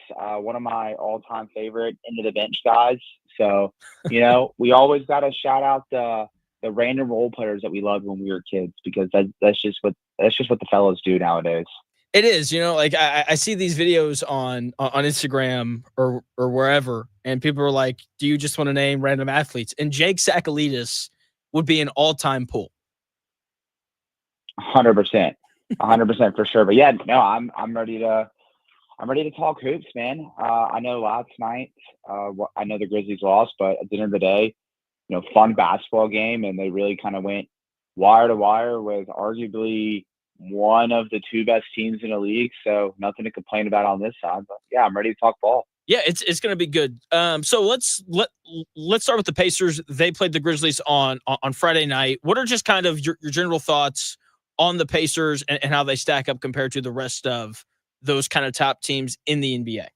one of my all-time favorite into the bench guys. So, we always got to shout out the random role players that we loved when we were kids, because that's just what the fellows do nowadays. It is, like I see these videos on Instagram or wherever, and people are like, do you just want to name random athletes? And Jake Sakalidis would be an all-time pool. 100%. 100% for sure. But yeah, no, I'm ready to talk hoops, man. I know last night, I know the Grizzlies lost, but at the end of the day, fun basketball game, and they really kind of went wire to wire with arguably one of the two best teams in the league. So nothing to complain about on this side. But yeah, I'm ready to talk ball. Yeah, it's going to be good. So let's start with the Pacers. They played the Grizzlies on Friday night. What are just kind of your general thoughts on the Pacers and how they stack up compared to the rest of those kind of top teams in the NBA?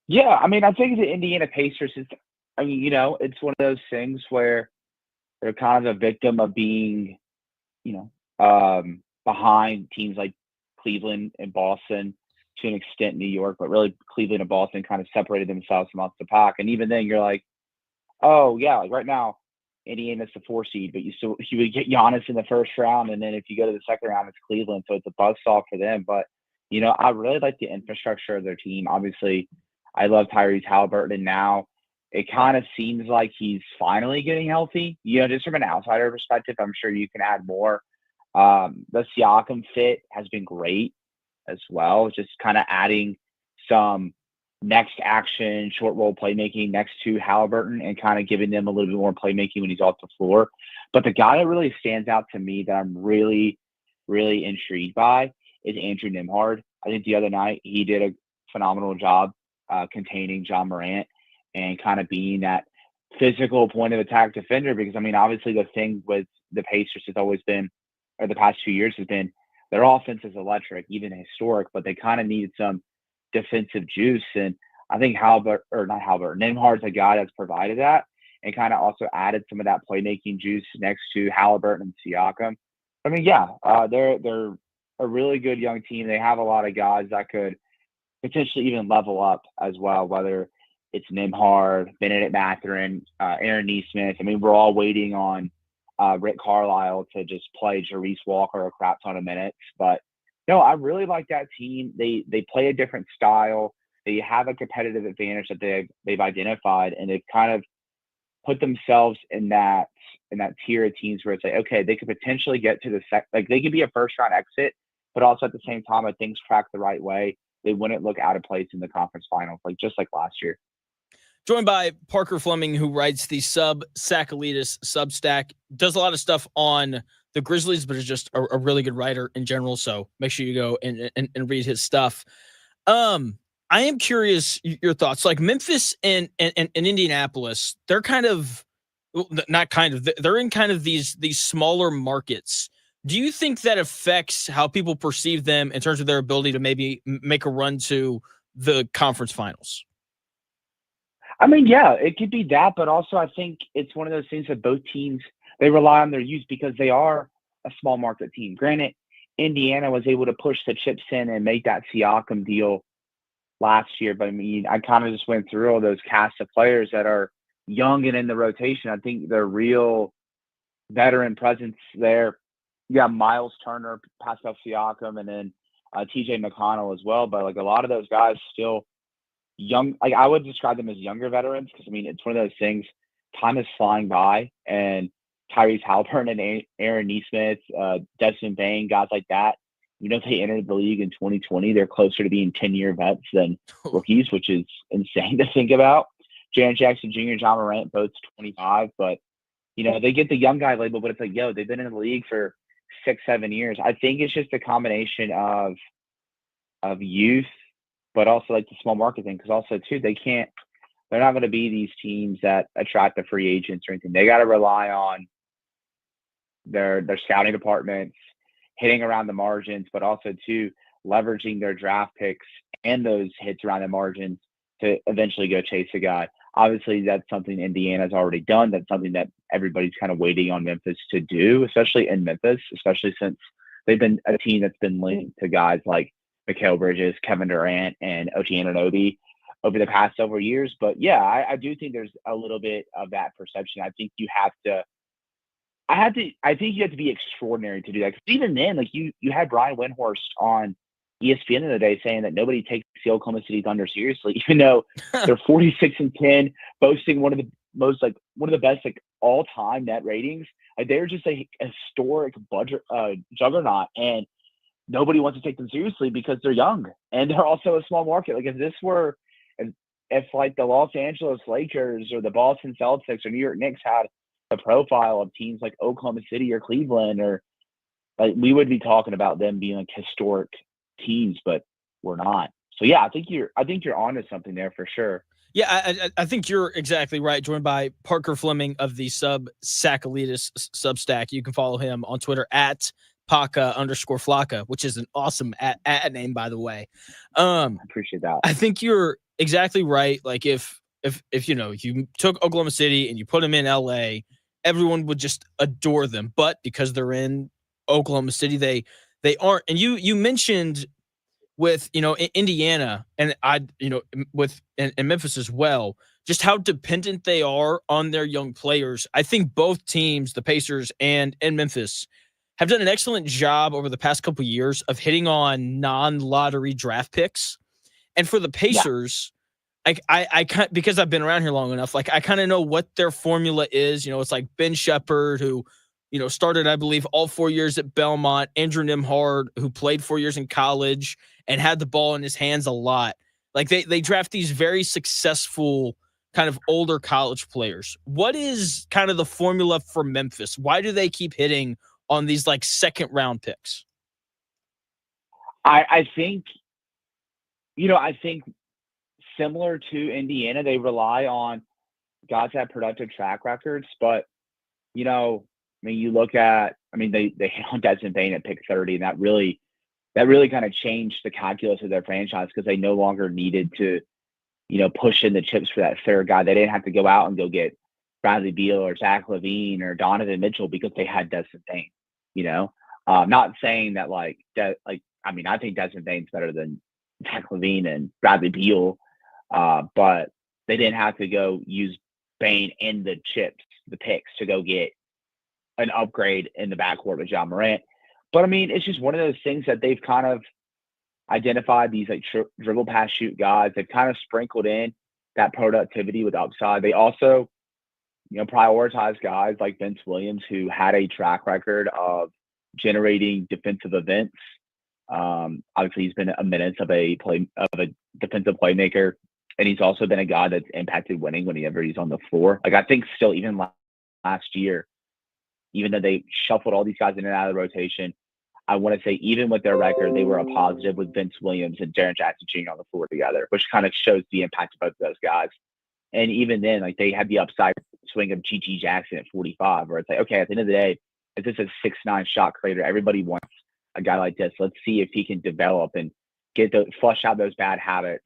Yeah, I mean, I think the Indiana Pacers is, it's one of those things where they're kind of a victim of being, behind teams like Cleveland and Boston, to an extent New York, but really Cleveland and Boston kind of separated themselves amongst the pack. And even then you're like, oh yeah, like right now, Indiana's the 4 seed, but you would get Giannis in the first round, and then if you go to the second round, it's Cleveland, so it's a buzzsaw for them. But I really like the infrastructure of their team. Obviously, I love Tyrese Halliburton, and now it kind of seems like he's finally getting healthy. Just from an outsider perspective, I'm sure you can add more. The Siakam fit has been great as well, just kind of adding some next action, short roll playmaking next to Halliburton and kind of giving them a little bit more playmaking when he's off the floor. But the guy that really stands out to me that I'm really, really intrigued by is Andrew Nembhard. I think the other night he did a phenomenal job containing John Morant and kind of being that physical point of attack defender, because, obviously the thing with the Pacers has always been, or the past few years has been, their offense is electric, even historic, but they kind of needed some defensive juice. And I think Nembhard's a guy that's provided that and kind of also added some of that playmaking juice next to Halliburton and Siakam. They're a really good young team. They have a lot of guys that could potentially even level up as well, whether it's Nembhard, Benedict Mathurin, Aaron Nesmith. We're all waiting on Rick Carlisle to just play Jerice Walker a crap ton of minutes. But no, I really like that team. They play a different style. They have a competitive advantage that they've identified, and they've kind of put themselves in that tier of teams where it's like, okay, they could potentially get to they could be a first round exit, but also at the same time, if things track the right way, they wouldn't look out of place in the conference finals, just like last year. Joined by Parker Flemming, who writes the Sub-Sakalidis Substack, does a lot of stuff on the Grizzlies, but is just a really good writer in general. So make sure you go and read his stuff. I am curious your thoughts. Like Memphis and Indianapolis, they're kind of they're in kind of these smaller markets. Do you think that affects how people perceive them in terms of their ability to maybe make a run to the conference finals? Yeah, it could be that, but also I think it's one of those things that both teams, they rely on their youth because they are a small market team. Granted, Indiana was able to push the chips in and make that Siakam deal last year, but I kind of just went through all those cast of players that are young and in the rotation. I think the real veteran presence there, you got Miles Turner, Pascal Siakam, and then TJ McConnell as well. But a lot of those guys still young. I would describe them as younger veterans because it's one of those things. Time is flying by, and Tyrese Halliburton and Aaron Nesmith, Desmond Bane, guys like that. they entered the league in 2020. They're closer to being 10-year vets than rookies, which is insane to think about. Jaren Jackson Jr., John Morant, both 25, but they get the young guy label, but it's like, they've been in the league for 6-7 years. I think it's just a combination of youth, but also like the small market thing. Because also too, they're not going to be these teams that attract the free agents or anything. They got to rely on their scouting departments hitting around the margins, but also too leveraging their draft picks and those hits around the margins to eventually go chase a guy. Obviously, that's something Indiana's already done. That's something that everybody's kind of waiting on Memphis to do, especially in Memphis, especially since they've been a team that's been linked to guys like Mikal Bridges, Kevin Durant, and OG Anunoby over the past several years. But yeah, I do think there's a little bit of that perception. I think you have to be extraordinary to do that. 'Cause even then, like you had Brian Windhorst on ESPN the other day saying that nobody takes the Oklahoma City Thunder seriously, even though they're 46-10, boasting one of the best all-time net ratings. Like, they're just a historic juggernaut, and nobody wants to take them seriously because they're young and they're also a small market. Like if like the Los Angeles Lakers or the Boston Celtics or New York Knicks had a profile of teams like Oklahoma City or Cleveland, or like, we would be talking about them being like historic teams, but we're not. So yeah, I think you're onto something there for sure. Yeah, I think you're exactly right. Joined by Parker Flemming of the Sackalidis Substack. You can follow him on Twitter at Paca_Flocka, which is an awesome at name, by the way. I appreciate that. I think you're exactly right. Like if you took Oklahoma City and you put them in LA, everyone would just adore them. But because they're in Oklahoma City, they aren't. And you mentioned with Indiana and with Memphis as well, just how dependent they are on their young players. I think both teams, the Pacers and Memphis, have done an excellent job over the past couple of years of hitting on non-lottery draft picks. And for the Pacers, I can't, because I've been around here long enough, like I kind of know what their formula is. It's like Ben Shepherd, who started, I believe, all 4 years at Belmont, Andrew Nimhard, who played 4 years in college and had the ball in his hands a lot. Like they draft these very successful kind of older college players. What is kind of the formula for Memphis? Why do they keep hitting on these like second round picks? I think similar to Indiana, they rely on guys that have productive track records, but you look at, they hit on Desmond Bane at pick 30, and that really kind of changed the calculus of their franchise because they no longer needed to, push in the chips for that third guy. They didn't have to go out and go get Bradley Beal or Zach LaVine or Donovan Mitchell because they had Desmond Bane. Not saying that I think Desmond Bane's better than Zach LaVine and Bradley Beal, but they didn't have to go use Bane in the picks to go get an upgrade in the backcourt with John Morant. But it's just one of those things that they've kind of identified, these like dribble pass shoot guys. They've kind of sprinkled in that productivity with upside. They also, prioritize guys like Vince Williams, who had a track record of generating defensive events. Obviously he's been a minute of a defensive playmaker, and he's also been a guy that's impacted winning whenever he's on the floor. Like, I think still even last year, even though they shuffled all these guys in and out of the rotation, I want to say even with their record, they were a positive with Vince Williams and Jaren Jackson Jr. on the floor together, which kind of shows the impact of both of those guys. And even then, like, they had the upside swing of G.G. Jackson at 45, where it's like, okay, at the end of the day, if this is a 6'9" shot creator, everybody wants a guy like this. Let's see if he can develop and flush out those bad habits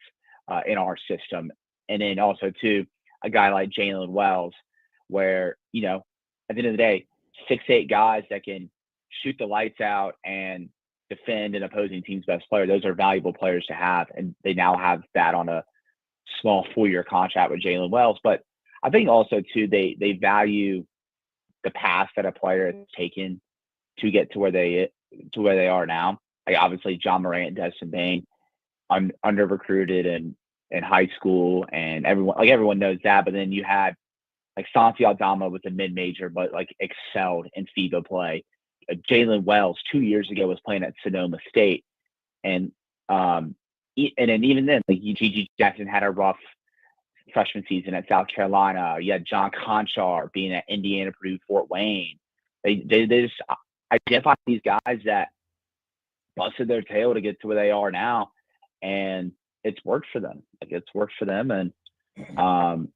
in our system. And then also too, a guy like Jalen Wells, where, at the end of the day, 6'8" guys that can shoot the lights out and defend an opposing team's best player. Those are valuable players to have. And they now have that on a small 4-year contract with Jalen Wells. But I think also too, they value the path that a player has taken to get to where they are now. Like, obviously John Morant and Desmond Bane, under recruited in high school, and everyone knows that. But then you had like Santi Aldama with the mid-major, but like excelled in FIBA play. Jalen Wells 2 years ago was playing at Sonoma State, and then even then, like G.G. Jackson had a rough freshman season at South Carolina. You had John Conchar being at Indiana, Purdue, Fort Wayne. They just identified these guys that busted their tail to get to where they are now, and it's worked for them. And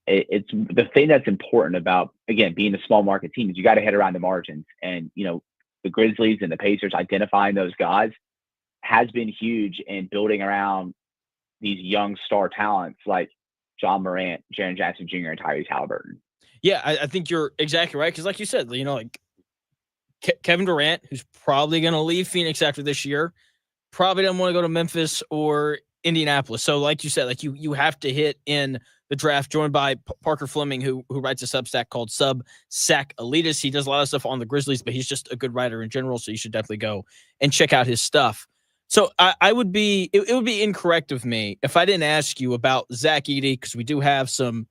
it's the thing that's important about, again, being a small market team is you got to hit around the margins. And the Grizzlies and the Pacers identifying those guys has been huge in building around these young star talents like John Morant, Jaren Jackson Jr., and Tyrese Halliburton. Yeah, I think you're exactly right. Because like you said, like Kevin Durant, who's probably going to leave Phoenix after this year, probably doesn't want to go to Memphis or Indianapolis. So like you said, like you have to hit in the draft, joined by Parker Flemming, who writes a Substack called Subsack Elitist. He does a lot of stuff on the Grizzlies, but he's just a good writer in general. So you should definitely go and check out his stuff. So it would be incorrect of me if I didn't ask you about Zach Edey, because we do have some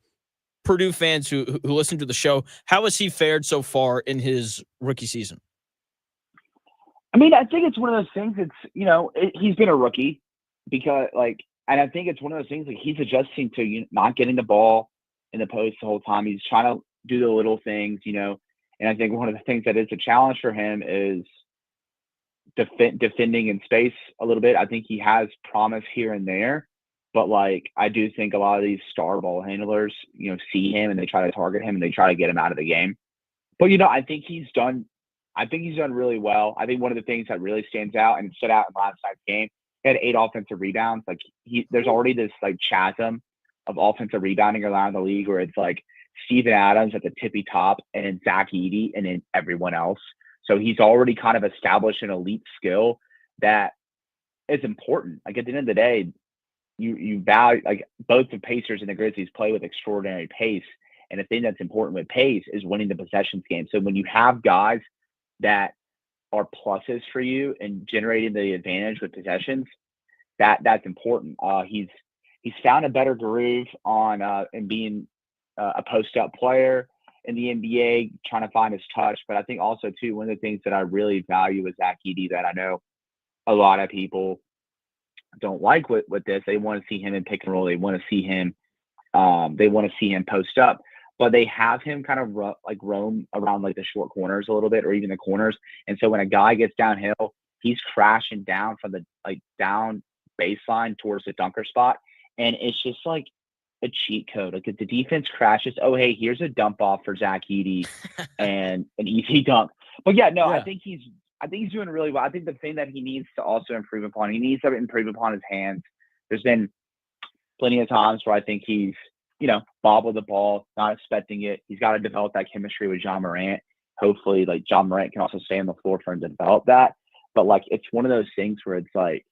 Purdue fans who listen to the show. How has he fared so far in his rookie season? I mean, I think it's one of those things. It's he's been a rookie because and I think it's one of those things like he's adjusting to not getting the ball in the post the whole time. He's trying to do the little things, and I think one of the things that is a challenge for him is defending in space a little bit. I think he has promise here and there, but I do think a lot of these star ball handlers, see him and they try to target him and they try to get him out of the game. But I think he's done really well. I think one of the things that really stands out and stood out in last night's game, he had 8 offensive rebounds. There's already this chasm of offensive rebounding around the league where it's Steven Adams at the tippy top and then Zach Edey and then everyone else. So he's already kind of established an elite skill that is important. At the end of the day, you value both the Pacers and the Grizzlies play with extraordinary pace. And the thing that's important with pace is winning the possessions game. So when you have guys that are pluses for you and generating the advantage with possessions, that's important. He's found a better groove on and being a post-up player in the NBA, trying to find his touch. But I think also too, one of the things that I really value with Zach Edey that I know a lot of people don't like with this, they want to see him in pick and roll. They want to see him post up, but they have him kind of roam around the short corners a little bit, or even the corners. And so when a guy gets downhill, he's crashing down from the down baseline towards the dunker spot. And it's just a cheat code. If the defense crashes, oh, hey, here's a dump off for Zach Edey and an easy dunk. But yeah, I think he's doing really well. I think the thing that he needs to also improve upon, he needs to improve upon his hands. There's been plenty of times where I think he's, bobbled the ball, not expecting it. He's got to develop that chemistry with John Morant. Hopefully, John Morant can also stay on the floor for him to develop that. But it's one of those things where it's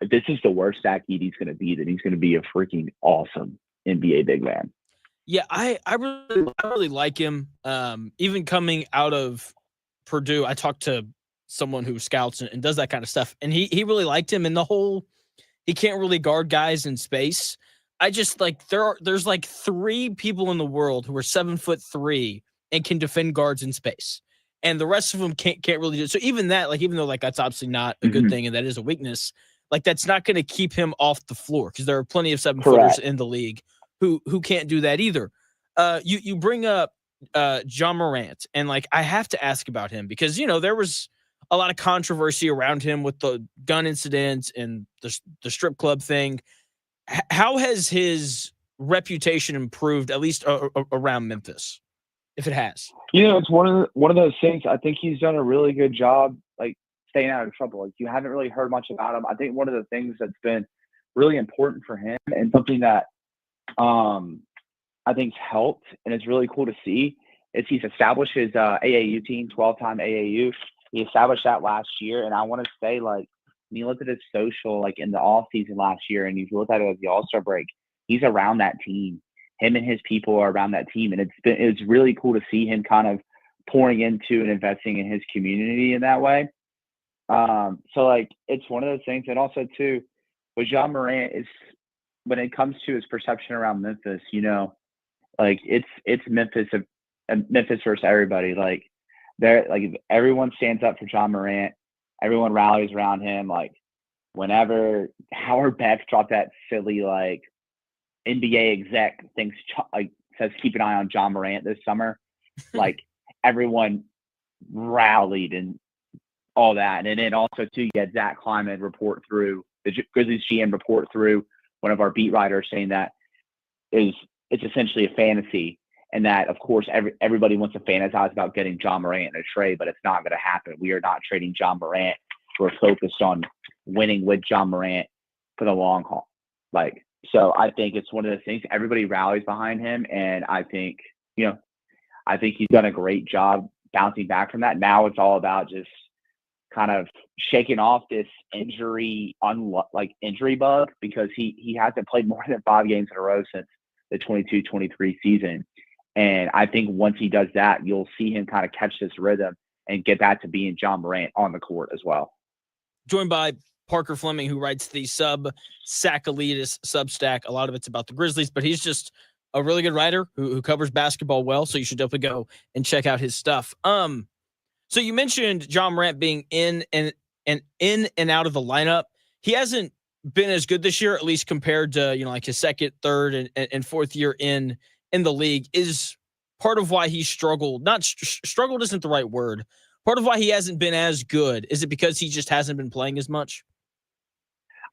if this is the worst Zach Edey's going to be, then he's going to be a freaking awesome NBA big man. Yeah, I really like him. Even coming out of Purdue, I talked to someone who scouts and does that kind of stuff, and he really liked him. And the whole, he can't really guard guys in space. I just there's 3 people in the world who are 7'3" and can defend guards in space, and the rest of them can't really do it. So even that, even though that's obviously not a good thing and that is a weakness, that's not going to keep him off the floor, because there are plenty of 7-footers in the league who can't do that either. You bring up John Morant, and I have to ask about him because there was a lot of controversy around him with the gun incident and the strip club thing. How has his reputation improved, at least around Memphis, if it has? It's one of those things. I think he's done a really good job, staying out of trouble. You haven't really heard much about him. I think one of the things that's been really important for him and something that I think's helped and it's really cool to see is he's established his AAU team, 12-time AAU. He established that last year, and I want to say when you look at his social in the off season last year, and you look at it at the All-Star break, he's around that team. Him and his people are around that team, and it's really cool to see him kind of pouring into and investing in his community in that way. So it's one of those things. And also too, with John Morant, is when it comes to his perception around Memphis, it's Memphis versus everybody. They're like everyone stands up for John Morant. Everyone rallies around him. Like whenever Howard Beck dropped that silly like NBA exec thinks like says keep an eye on John Morant this summer, like everyone rallied and all that. And then also too, you had Zach Kleiman report through the Grizzlies GM report through one of our beat writers saying that it's essentially a fantasy. And that, of course, everybody wants to fantasize about getting John Morant in a trade, but it's not going to happen. We are not trading John Morant. We're focused on winning with John Morant for the long haul. Like, so I think it's one of those things. Everybody rallies behind him, and I think he's done a great job bouncing back from that. Now it's all about just kind of shaking off this injury bug, because he hasn't played more than 5 games in a row since the 22-23 season. And I think once he does that, you'll see him kind of catch this rhythm and get back to being John Morant on the court as well. Joined by Parker Flemming, who writes the Sack Elitist Substack. A lot of it's about the Grizzlies, but he's just a really good writer who covers basketball well. So you should definitely go and check out his stuff. So you mentioned John Morant being in and out of the lineup. He hasn't been as good this year, at least compared to like his second, third, and fourth year in the league. Is part of why he struggled. Not struggled isn't the right word. Part of why he hasn't been as good. Is it because he just hasn't been playing as much?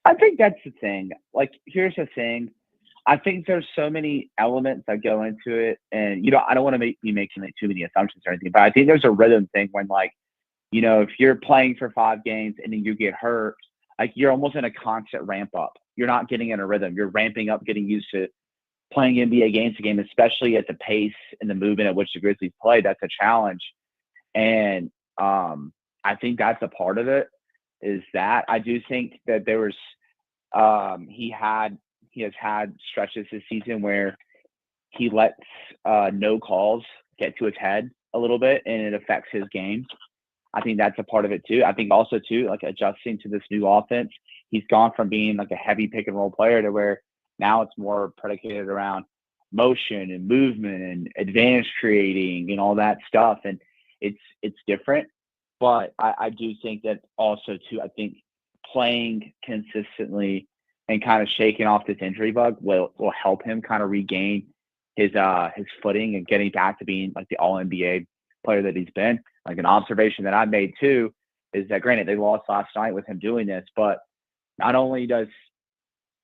I think that's the thing. Like, here's the thing. I think there's so many elements that go into it. And, I don't want to be making like too many assumptions or anything, but I think there's a rhythm thing when if you're playing for 5 games and then you get hurt, like you're almost in a constant ramp up. You're not getting in a rhythm. You're ramping up, getting used to playing NBA games to game, especially at the pace and the movement at which the Grizzlies play. That's a challenge. And I think that's a part of it, is that I do think that there was he has had stretches this season where he lets no calls get to his head a little bit, and it affects his game. I think that's a part of it too. I think also too, like adjusting to this new offense, he's gone from being like a heavy pick and roll player to where now it's more predicated around motion and movement and advantage creating and all that stuff. And it's different, but I do think that also too, I think playing consistently and kind of shaking off this injury bug will help him kind of regain his footing and getting back to being like the all NBA player that he's been. Like an observation that I made too is that, granted, they lost last night with him doing this, but not only does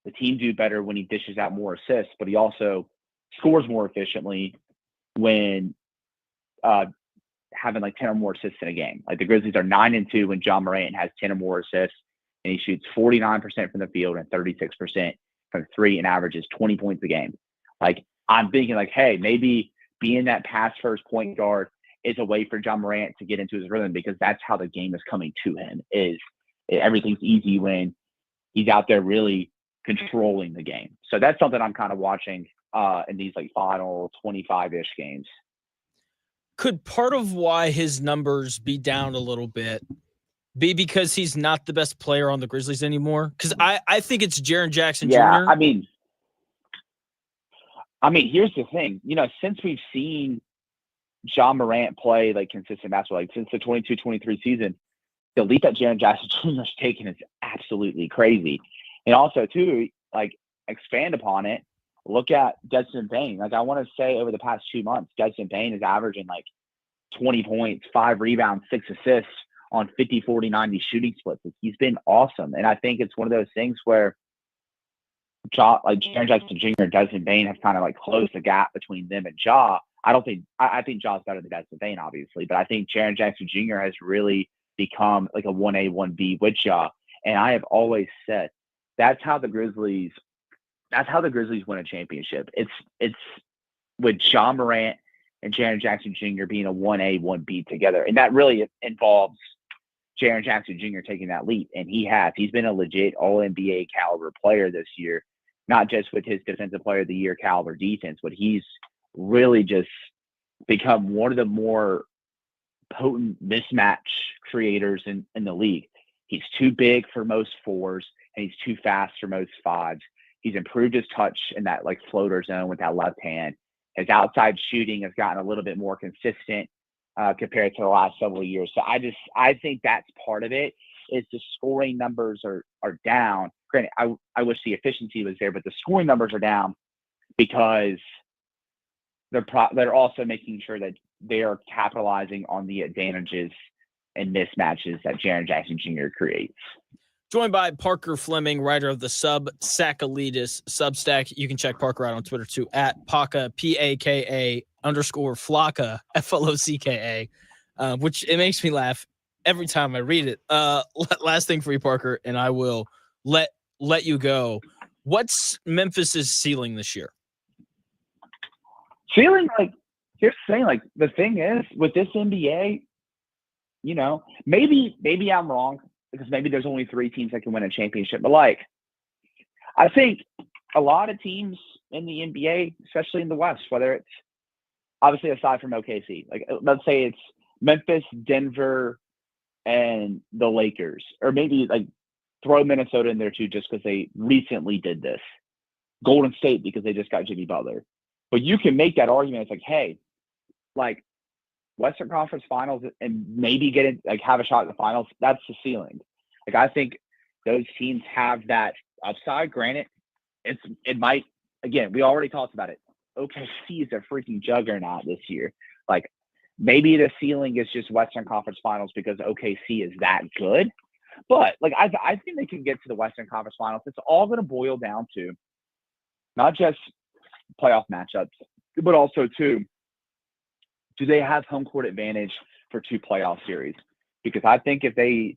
the team do better when he dishes out more assists, but he also scores more efficiently when having like 10 or more assists in a game. Like the Grizzlies are 9-2 when John Morant has 10 or more assists, and he shoots 49% from the field and 36% from 3 and averages 20 points a game. Like I'm thinking like, hey, maybe being that pass first point guard is a way for John Morant to get into his rhythm, because that's how the game is coming to him. Everything's easy when he's out there really controlling the game. So that's something I'm kind of watching in these like final 25-ish games. Could part of why his numbers be down a little bit be because he's not the best player on the Grizzlies anymore? Because I think it's Jaren Jackson Jr. I mean, here's the thing. Since we've seen John Morant play like consistent basketball, like since the 22-23 season, the leap that Jaren Jackson Jr. has taken is absolutely crazy. And also, too, like expand upon it, look at Desmond Bane. Like I want to say over the past 2 months, Desmond Bane is averaging like 20 points, 5 rebounds, 6 assists on 50, 40, 90 shooting splits. He's been awesome. And I think it's one of those things where Jaren Jackson Jr. and Desmond Bane have kind of like closed the gap between them and Ja. I think Ja's better than Desmond Bane, obviously, but I think Jaren Jackson Jr. has really become like a 1A, 1B with Ja. And I have always said that's how the Grizzlies win a championship. It's with Ja Morant and Jaren Jackson Jr. being a 1A, 1B together. And that really involves Jaren Jackson Jr. taking that leap. And he's been a legit all NBA caliber player this year, not just with his defensive player of the year caliber defense, but he's really just become one of the more potent mismatch creators in the league. He's too big for most 4s, and he's too fast for most 5s. He's improved his touch in that like floater zone with that left hand. His outside shooting has gotten a little bit more consistent. compared to the last several years. So I think that's part of it. Is the scoring numbers are down. Granted, I wish the efficiency was there, but the scoring numbers are down because they're also making sure that they are capitalizing on the advantages and mismatches that Jaren Jackson Jr. creates. Joined by Parker Flemming, writer of the Sub-Sackalitis Substack. You can check Parker out on Twitter too, at Paka, Paka _Flocka, Flocka, which it makes me laugh every time I read it. Last thing for you, Parker, and I will let you go. What's Memphis's ceiling this year? Ceiling, like, here's the thing, like, the thing is, with this NBA, you know, maybe I'm wrong, because maybe there's only 3 teams that can win a championship. But, like, I think a lot of teams in the NBA, especially in the West, whether it's obviously aside from OKC, like, let's say it's Memphis, Denver, and the Lakers, or maybe, like, throw Minnesota in there too, just because they recently did this. Golden State, because they just got Jimmy Butler. But you can make that argument. It's like, hey, like, Western Conference Finals and maybe get in, like, have a shot at the finals. That's the ceiling. Like, I think those teams have that upside. Granted, it might, again, we already talked about it. OKC is a freaking juggernaut this year. Like, maybe the ceiling is just Western Conference Finals because OKC is that good. But, like, I think they can get to the Western Conference Finals. It's all going to boil down to not just playoff matchups, but also to, do they have home court advantage for 2 playoff series? Because I think if they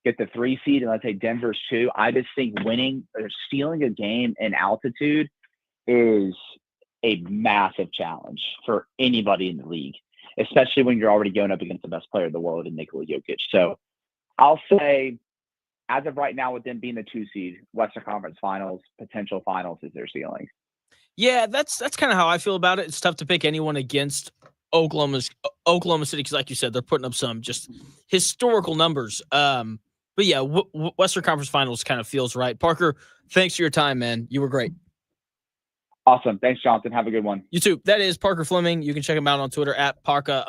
get the 3 seed and let's say Denver's 2, I just think winning or stealing a game in altitude is a massive challenge for anybody in the league, especially when you're already going up against the best player in the world in Nikola Jokic. So I'll say, as of right now, with them being the 2 seed, Western Conference Finals, potential finals is their ceiling. Yeah, that's kind of how I feel about it. It's tough to pick anyone against Oklahoma City because, like you said, they're putting up some just historical numbers. But yeah, Western Conference Finals kind of feels right. Parker, thanks for your time, man. You were great. Awesome. Thanks, Jonathan. Have a good one. You too. That is Parker Flemming. You can check him out on Twitter at Parka_Flocka.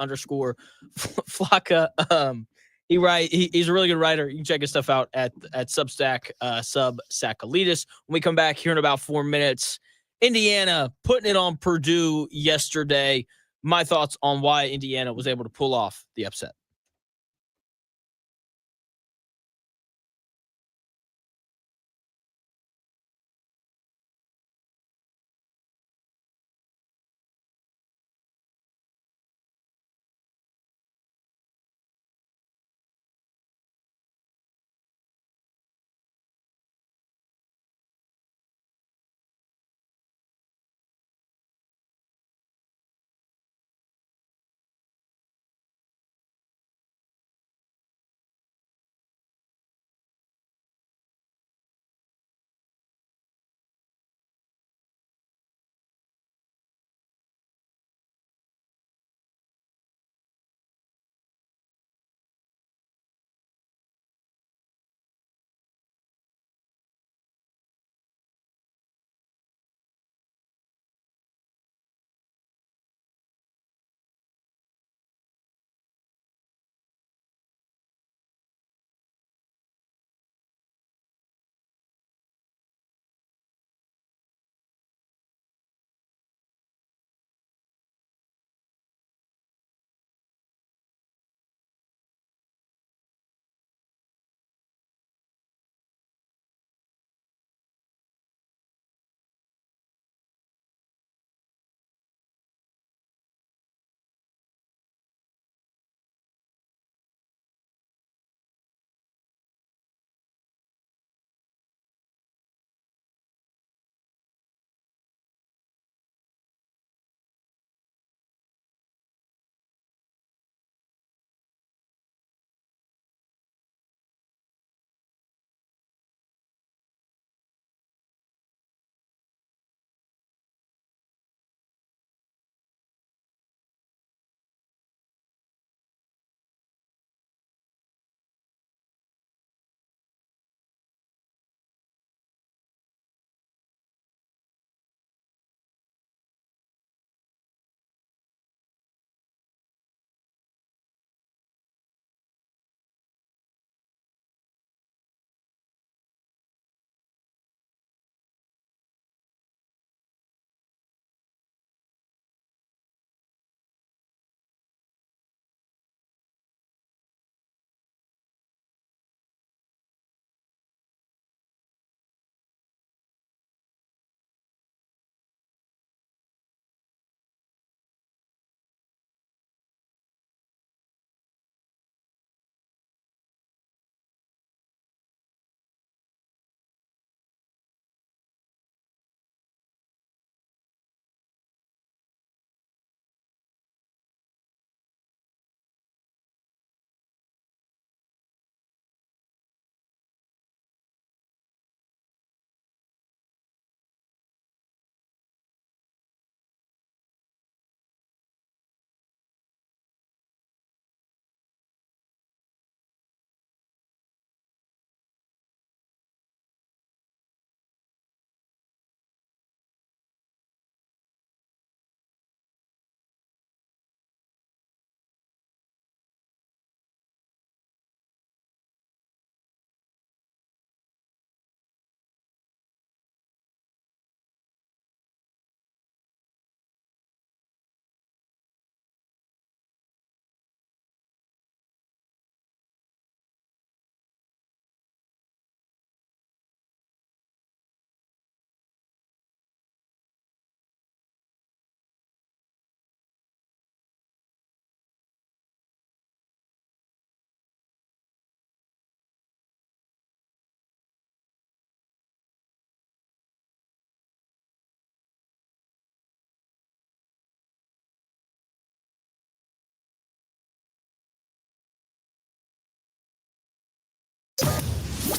He's a really good writer. You can check his stuff out at Substack, Sub-Sackalitis. When we come back here in about 4 minutes, Indiana putting it on Purdue yesterday. My thoughts on why Indiana was able to pull off the upset.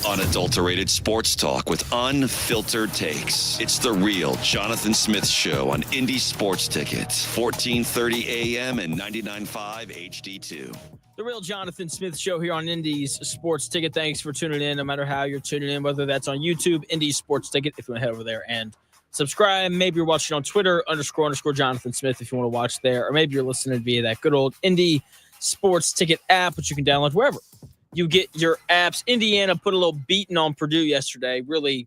Unadulterated sports talk with unfiltered takes. It's the real Jonathan Smith Show on Indy Sports Ticket, 1430 AM and 99.5 HD2. The real Jonathan Smith Show here on Indy's Sports Ticket. Thanks for tuning in, no matter how you're tuning in, whether that's on YouTube, Indy's Sports Ticket, if you want to head over there and subscribe. Maybe you're watching on Twitter, _ Jonathan Smith, if you want to watch there, or maybe you're listening via that good old Indy Sports Ticket app, which you can download wherever you get your apps. Indiana put a little beating on Purdue yesterday, really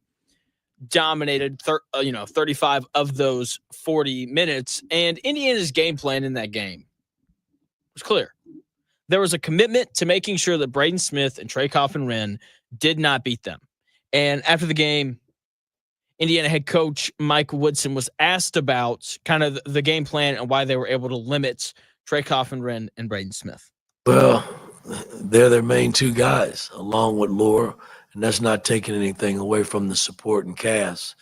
dominated 35 of those 40 minutes. And Indiana's game plan in that game was clear. There was a commitment to making sure that Braden Smith and Trey Coffin-Wren did not beat them. And after the game, Indiana head coach Mike Woodson was asked about kind of the game plan and why they were able to limit Trey Coffin-Wren and Braden Smith. Well, they're their main two guys, along with Laura, and that's not taking anything away from the support and cast.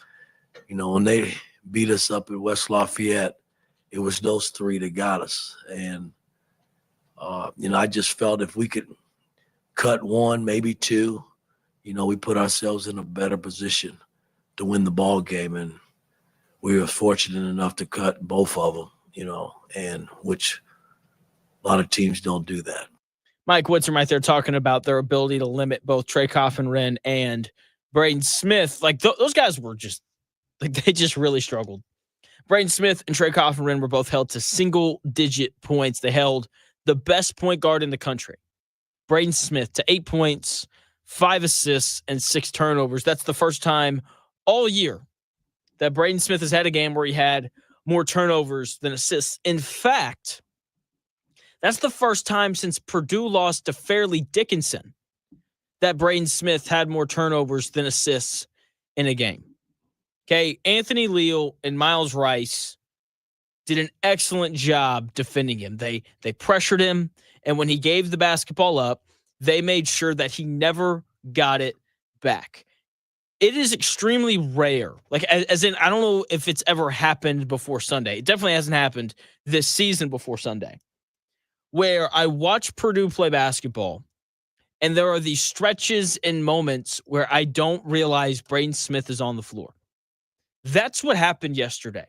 You know, when they beat us up at West Lafayette, it was those three that got us. And, I just felt if we could cut one, maybe two, we put ourselves in a better position to win the ball game. And we were fortunate enough to cut both of them, and which a lot of teams don't do that. Mike Woodson right there talking about their ability to limit both Trey Coffin-Wren and Braden Smith. Like those guys were just they just really struggled. Braden Smith and Trey Coffin-Wren were both held to single-digit points. They held the best point guard in the country, Braden Smith, to 8 points, 5 assists, and 6 turnovers. That's the first time all year that Braden Smith has had a game where he had more turnovers than assists. In fact, that's the first time since Purdue lost to Fairleigh Dickinson that Braden Smith had more turnovers than assists in a game. Okay, Anthony Leal and Miles Rice did an excellent job defending him. They pressured him, and when he gave the basketball up, they made sure that he never got it back. It is extremely rare. Like, as in, I don't know if it's ever happened before Sunday. It definitely hasn't happened this season before Sunday, where I watch Purdue play basketball, and there are these stretches and moments where I don't realize Braden Smith is on the floor. That's what happened yesterday.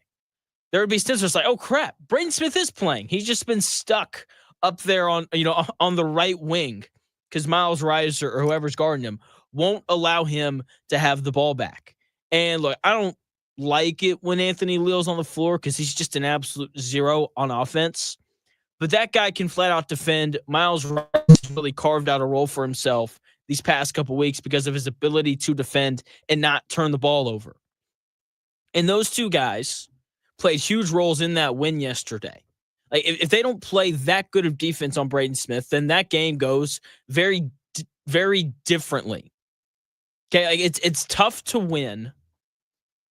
There would be stints where it's like, oh crap, Braden Smith is playing. He's just been stuck up there on the right wing because Miles Rice or whoever's guarding him won't allow him to have the ball back. And look, I don't like it when Anthony Leal's on the floor because he's just an absolute zero on offense. But that guy can flat out defend. Miles Rice really carved out a role for himself these past couple weeks because of his ability to defend and not turn the ball over. And those two guys played huge roles in that win yesterday. Like if they don't play that good of defense on Braden Smith, then that game goes very, very differently. Okay, like it's tough to win,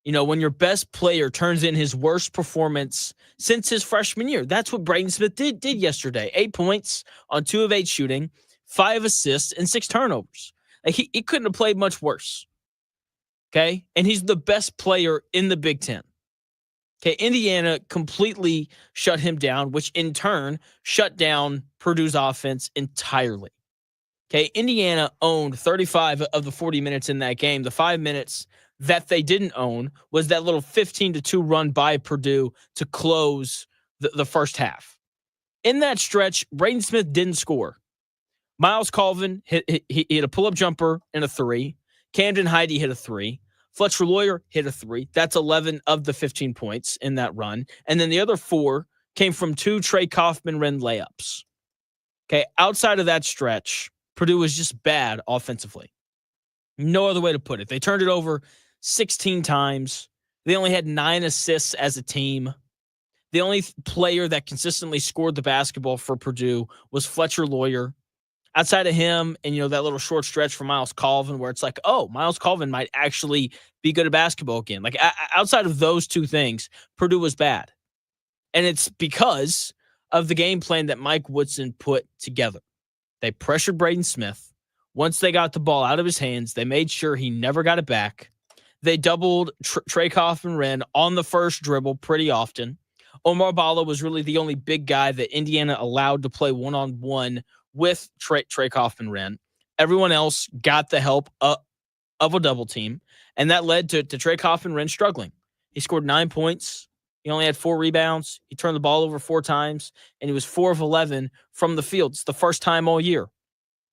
when your best player turns in his worst performance since his freshman year. That's what Braden Smith did yesterday. 8 points on 2 of 8 shooting, 5 assists, and 6 turnovers. Like he couldn't have played much worse. Okay, and he's the best player in the Big Ten. Okay, Indiana completely shut him down, which in turn shut down Purdue's offense entirely. Okay, Indiana owned 35 of the 40 minutes in that game. The 5 minutes that they didn't own was that little 15-2 run by Purdue to close the first half. In that stretch, Braden Smith didn't score. Miles Colvin hit a pull-up jumper and a 3. Camden Heide hit a 3. Fletcher Lawyer hit a 3. That's 11 of the 15 points in that run. And then the other 4 came from 2 Trey Coffin-Wren layups. Okay, outside of that stretch, Purdue was just bad offensively. No other way to put it. They turned it over 16 times. They only had 9 assists as a team. The only player that consistently scored the basketball for Purdue was Fletcher Lawyer. Outside of him and, that little short stretch for Miles Colvin where it's like, oh, Miles Colvin might actually be good at basketball again. Like outside of those 2 things, Purdue was bad. And it's because of the game plan that Mike Woodson put together. They pressured Braden Smith. Once they got the ball out of his hands, they made sure he never got it back. They doubled Trey Coffin-Wren on the first dribble pretty often. Omar Bala was really the only big guy that Indiana allowed to play one-on-one with Trey Coffin-Wren. Everyone else got the help of a double team, and that led to Trey Kaufman-Renn struggling. He scored 9 points. He only had 4 rebounds. He turned the ball over 4 times, and he was 4 of 11 from the field. It's the first time all year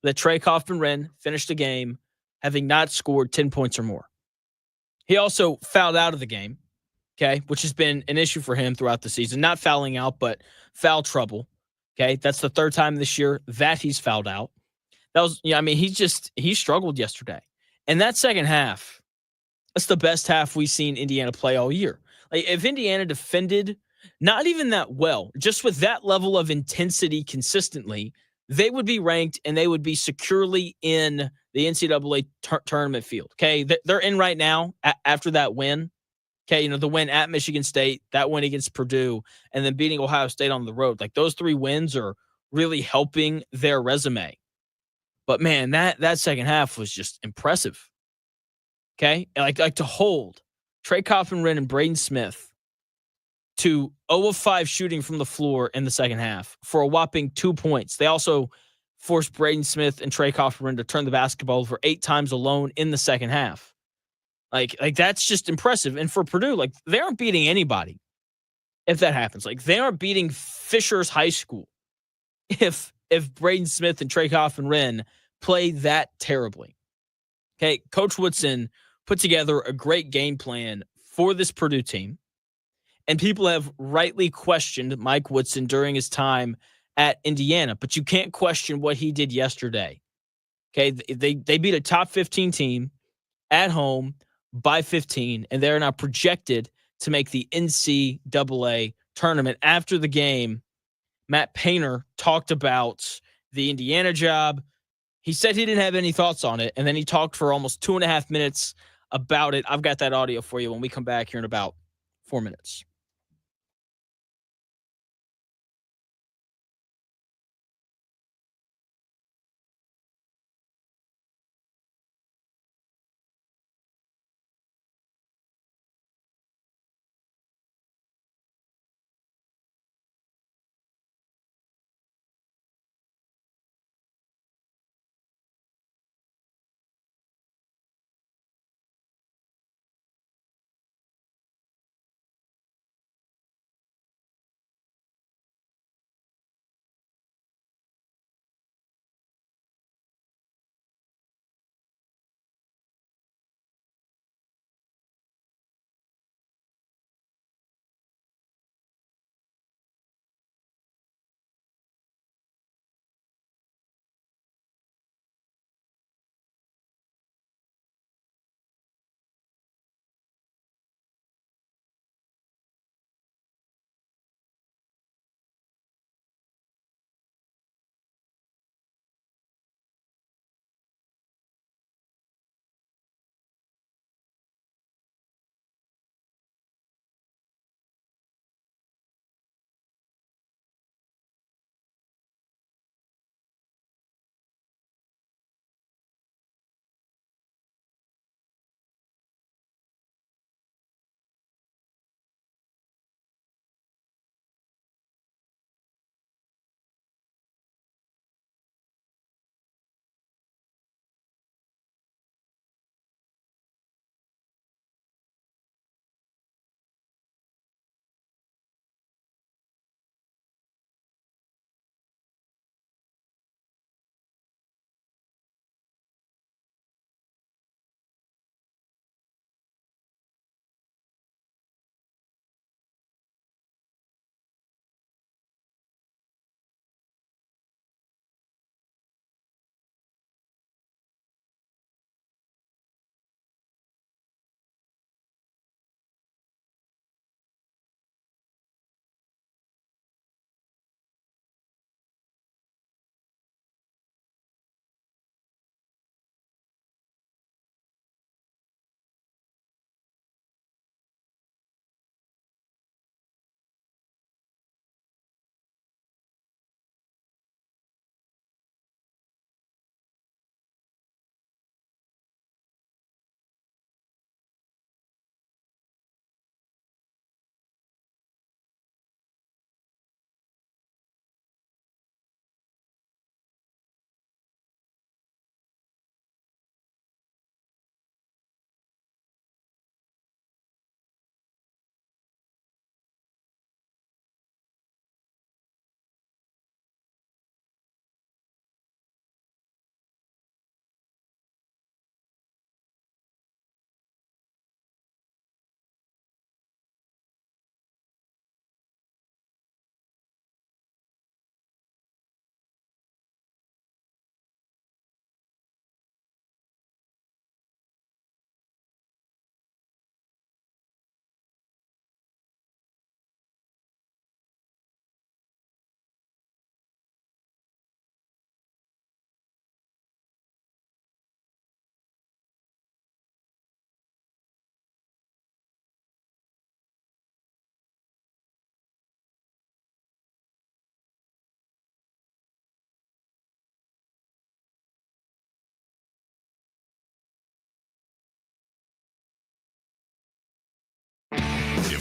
that Trey Kaufman-Renn finished a game having not scored 10 points or more. He also fouled out of the game, okay, which has been an issue for him throughout the season. Not fouling out, but foul trouble, okay? That's the third time this year that he's fouled out. That was, he struggled yesterday. And that second half, that's the best half we've seen Indiana play all year. Like, if Indiana defended not even that well, just with that level of intensity consistently, they would be ranked and they would be securely in the NCAA tournament field. Okay, they're in right now after that win. Okay, the win at Michigan State, that win against Purdue, and then beating Ohio State on the road. Like, those 3 wins are really helping their resume. But man, that second half was just impressive. Okay, like to hold Trey Kaufman-Renn and Braden Smith to 0 of 5 shooting from the floor in the second half for a whopping 2 points. They also forced Braden Smith and Trey Kaufman-Renn to turn the basketball over 8 times alone in the second half. Like that's just impressive. And for Purdue, like, they aren't beating anybody if that happens. Like, they aren't beating Fishers High School if Braden Smith and Trey Kaufman-Renn play that terribly. Okay, Coach Woodson put together a great game plan for this Purdue team. And people have rightly questioned Mike Woodson during his time at Indiana, but you can't question what he did yesterday. Okay, they beat a top 15 team at home by 15, and they're now projected to make the NCAA tournament. After the game, Matt Painter talked about the Indiana job. He said he didn't have any thoughts on it, and then he talked for almost 2.5 minutes about it. I've got that audio for you when we come back here in about 4 minutes.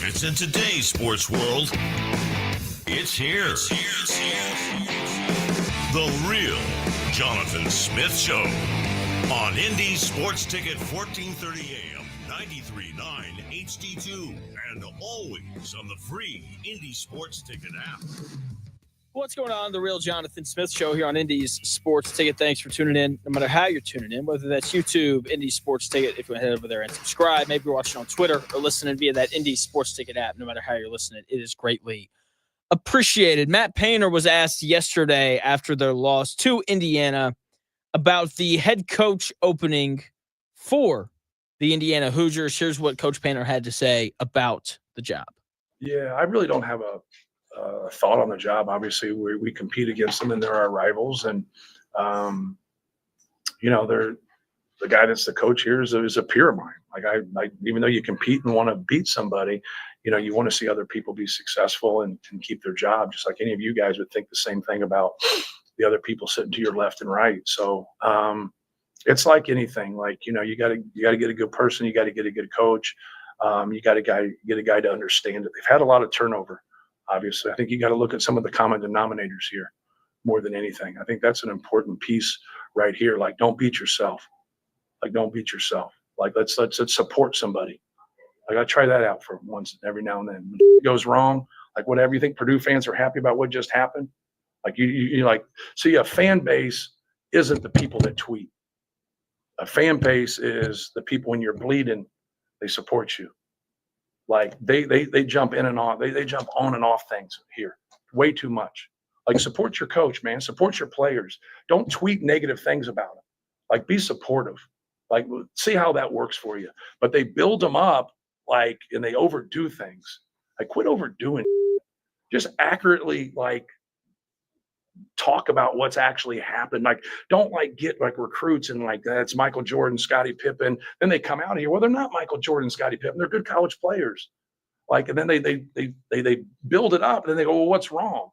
If it's in today's sports world, it's here. The Real Jonathan Smith Show on Indy Sports Ticket 1430 AM, 93.9 HD2, and always on the free Indy Sports Ticket app. What's going on? The Real Jonathan Smith Show here on Indy's Sports Ticket. Thanks for tuning in, no matter how you're tuning in, whether that's YouTube, Indy Sports Ticket, if you want to head over there and subscribe. Maybe you're watching on Twitter or listening via that Indy Sports Ticket app. No matter how you're listening, it is greatly appreciated. Matt Painter was asked yesterday after their loss to Indiana about the head coach opening for the Indiana Hoosiers. Here's what Coach Painter had to say about the job. Yeah, I really don't have a thought on the job. Obviously, we compete against them, and they're our rivals. And they're the guy that's the coach here is a peer of mine. Like even though you compete and want to beat somebody, you want to see other people be successful and keep their job. Just like any of you guys would think the same thing about the other people sitting to your left and right. So it's like anything. Like you got to get a good person. You got to get a good coach. You got to get a guy to understand it. They've had a lot of turnover. Obviously, I think you got to look at some of the common denominators here more than anything. I think that's an important piece right here. Like, don't beat yourself. Like, let's support somebody. Like, I try that out for once every now and then. When it goes wrong, like whatever you think Purdue fans are happy about what just happened. Like you like, see, a fan base isn't the people that tweet. A fan base is the people when you're bleeding, they support you. Like they jump in and off. They jump on and off things here way too much. Like support your coach, man. Support your players. Don't tweet negative things about them. Like be supportive. Like see how that works for you. But they build them up and they overdo things. Like quit overdoing. Just accurately talk about what's actually happened. Like don't get recruits and that's Michael Jordan, Scottie Pippen. Then they come out of here. Well, they're not Michael Jordan, Scottie Pippen. They're good college players. And then they build it up and then they go, well, what's wrong?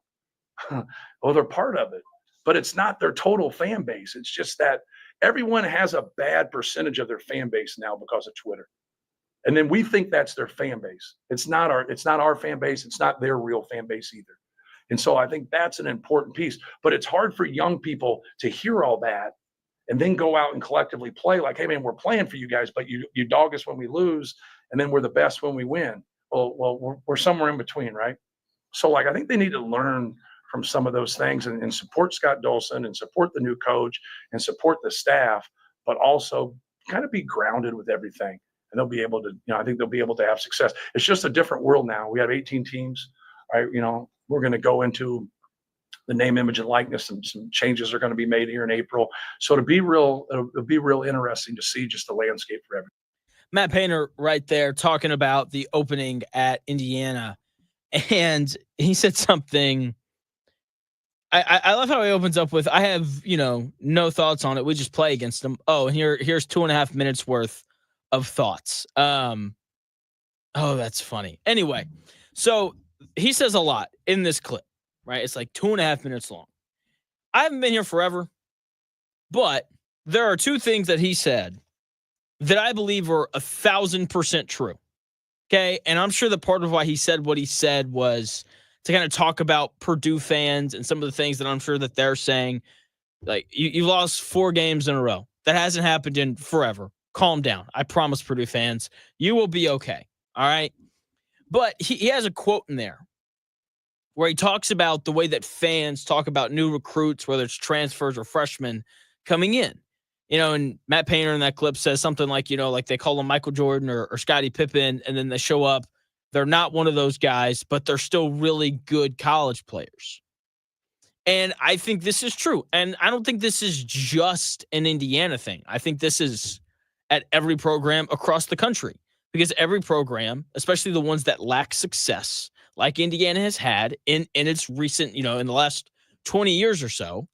Well, they're part of it, but it's not their total fan base. It's just that everyone has a bad percentage of their fan base now because of Twitter. And then we think that's their fan base. It's not our fan base. It's not their real fan base either. And so I think that's an important piece, but it's hard for young people to hear all that and then go out and collectively play like, hey man, we're playing for you guys, but you dog us when we lose. And then we're the best when we win. Well, we're somewhere in between. Right. So I think they need to learn from some of those things and support Scott Dolson and support the new coach and support the staff, but also kind of be grounded with everything. And they'll be able to, I think they'll be able to have success. It's just a different world now. We have 18 teams, right? We're going to go into the name, image, and likeness, and some changes are going to be made here in April. So it'll be real interesting to see just the landscape for everything. Matt Painter right there talking about the opening at Indiana. And he said something. I love how he opens up with, I have, no thoughts on it. We just play against them. Oh, and here's 2.5 minutes worth of thoughts. Oh, that's funny. Anyway, so he says a lot in this clip, right? It's like 2.5 minutes long. I haven't been here forever, but there are two things that he said that I believe are 1,000% true. Okay. And I'm sure that part of why he said what he said was to kind of talk about Purdue fans and some of the things that I'm sure that they're saying. Like, you lost 4 games in a row. That hasn't happened in forever. Calm down. I promise, Purdue fans, you will be okay. All right. But he has a quote in there where he talks about the way that fans talk about new recruits, whether it's transfers or freshmen coming in. And Matt Painter in that clip says something like, like they call them Michael Jordan or Scottie Pippen, and then they show up. They're not one of those guys, but they're still really good college players. And I think this is true. And I don't think this is just an Indiana thing. I think this is at every program across the country, because every program, especially the ones that lack success, like Indiana has had in its recent, in the last 20 years or so,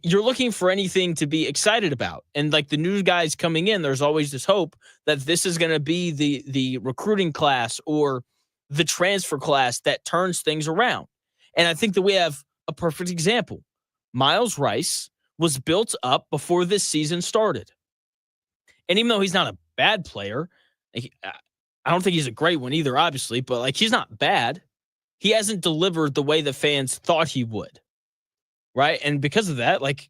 you're looking for anything to be excited about. And the new guys coming in, there's always this hope that this is going to be the recruiting class or the transfer class that turns things around. And I think that we have a perfect example. Miles Rice was built up before this season started. And even though he's not a bad player, I don't think he's a great one either, obviously, but like he's not bad. He hasn't delivered the way the fans thought he would, right? And because of that, like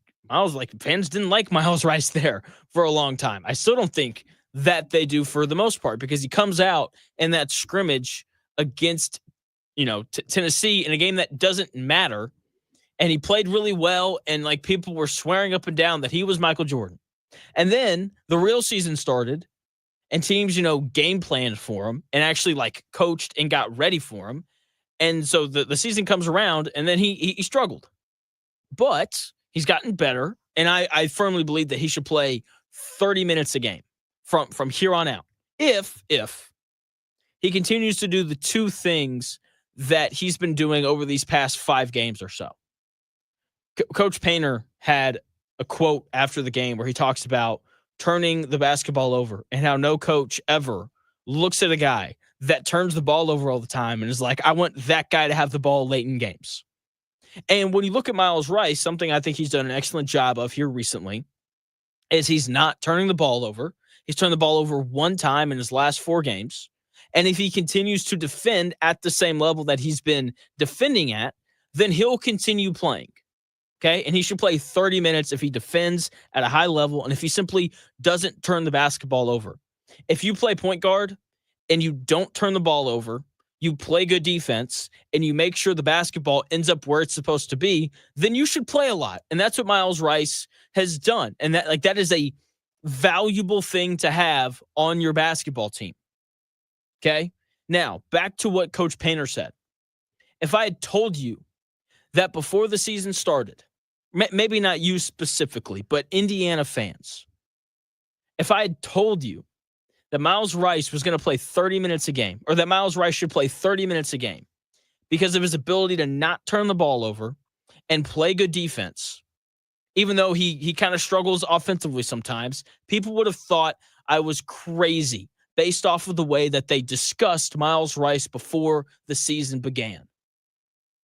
fans didn't like Miles Rice there for a long time. I still don't think that they do for the most part because he comes out in that scrimmage against, Tennessee in a game that doesn't matter, and he played really well, and like people were swearing up and down that he was Michael Jordan. And then the real season started, and teams, game planned for him and actually like coached and got ready for him. And so the season comes around, and then he struggled. But he's gotten better, and I firmly believe that he should play 30 minutes a game from here on out. If he continues to do the two things that he's been doing over these past 5 games or so. Coach Painter had a quote after the game where he talks about turning the basketball over and how no coach ever looks at a guy that turns the ball over all the time and is like, I want that guy to have the ball late in games. And when you look at Miles Rice, something I think he's done an excellent job of here recently is he's not turning the ball over. He's turned the ball over 1 time in his last 4 games. And if he continues to defend at the same level that he's been defending at, then he'll continue playing. Okay? And he should play 30 minutes if he defends at a high level and if he simply doesn't turn the basketball over. If you play point guard and you don't turn the ball over, you play good defense, and you make sure the basketball ends up where it's supposed to be, then you should play a lot. And that's what Miles Rice has done. And that is a valuable thing to have on your basketball team. Okay? Now, back to what Coach Painter said. If I had told you that before the season started, maybe not you specifically, but Indiana fans, if I had told you that Miles Rice was going to play 30 minutes a game, or that Miles Rice should play 30 minutes a game because of his ability to not turn the ball over and play good defense, even though he kind of struggles offensively sometimes, people would have thought I was crazy based off of the way that they discussed Miles Rice before the season began.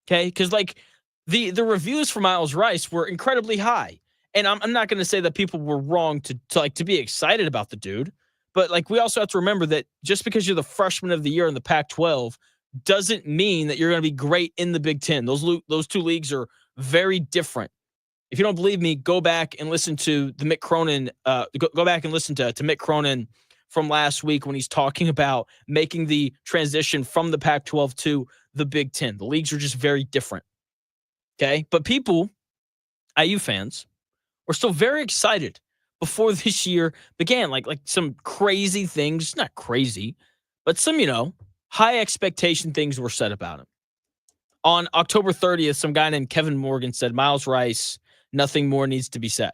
Okay? Because like the reviews for Miles Rice were incredibly high. And I'm not going to say that people were wrong to be excited about the dude. But like we also have to remember that just because you're the freshman of the year in the Pac-12 doesn't mean that you're going to be great in the Big Ten. Those two leagues are very different. If you don't believe me, go back and listen to the Mick Cronin. Go back and listen to Mick Cronin from last week when he's talking about making the transition from the Pac-12 to the Big Ten. The leagues are just very different. Okay, but people, IU fans, were still very excited before this year began. Like some crazy things, not crazy, but some high expectation things were said about him. On October 30th, some guy named Kevin Morgan said, Miles Rice, nothing more needs to be said.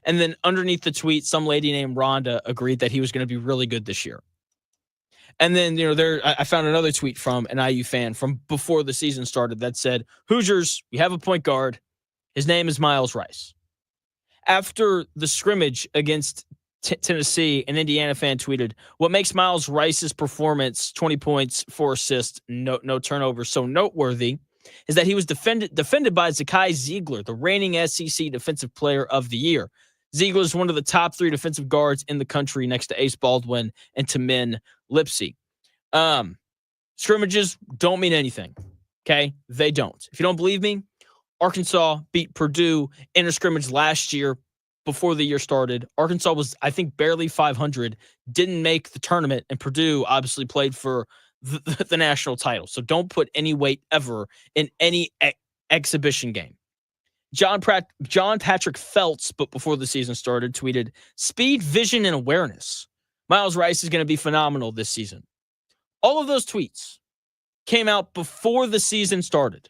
And then underneath the tweet, some lady named Rhonda agreed that he was going to be really good this year. And then, I found another tweet from an IU fan from before the season started that said, Hoosiers, we have a point guard. His name is Miles Rice. After the scrimmage against Tennessee, an Indiana fan tweeted, what makes Miles Rice's performance, 20 points, 4 assists, no turnovers, so noteworthy is that he was defended by Zakai Ziegler, the reigning SEC Defensive Player of the Year. Ziegler is one of the top 3 defensive guards in the country next to Ace Baldwin and Tamin Lipsey. Scrimmages don't mean anything, okay? They don't. If you don't believe me, Arkansas beat Purdue in a scrimmage last year before the year started. Arkansas was, I think, barely 500, didn't make the tournament, and Purdue obviously played for the national title. So don't put any weight ever in any exhibition game. John Patrick Feltz, but before the season started, tweeted, speed, vision, and awareness. Miles Rice is going to be phenomenal this season. All of those tweets came out before the season started.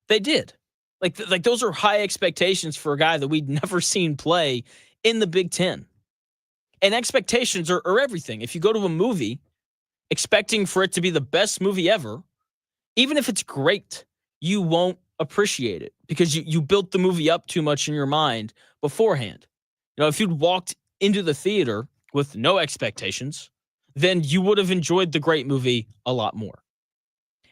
They did. Like those are high expectations for a guy that we'd never seen play in the Big Ten. And expectations are everything. If you go to a movie expecting for it to be the best movie ever, even if it's great, you won't appreciate it because you built the movie up too much in your mind beforehand. If you'd walked into the theater with no expectations, then you would have enjoyed the great movie a lot more.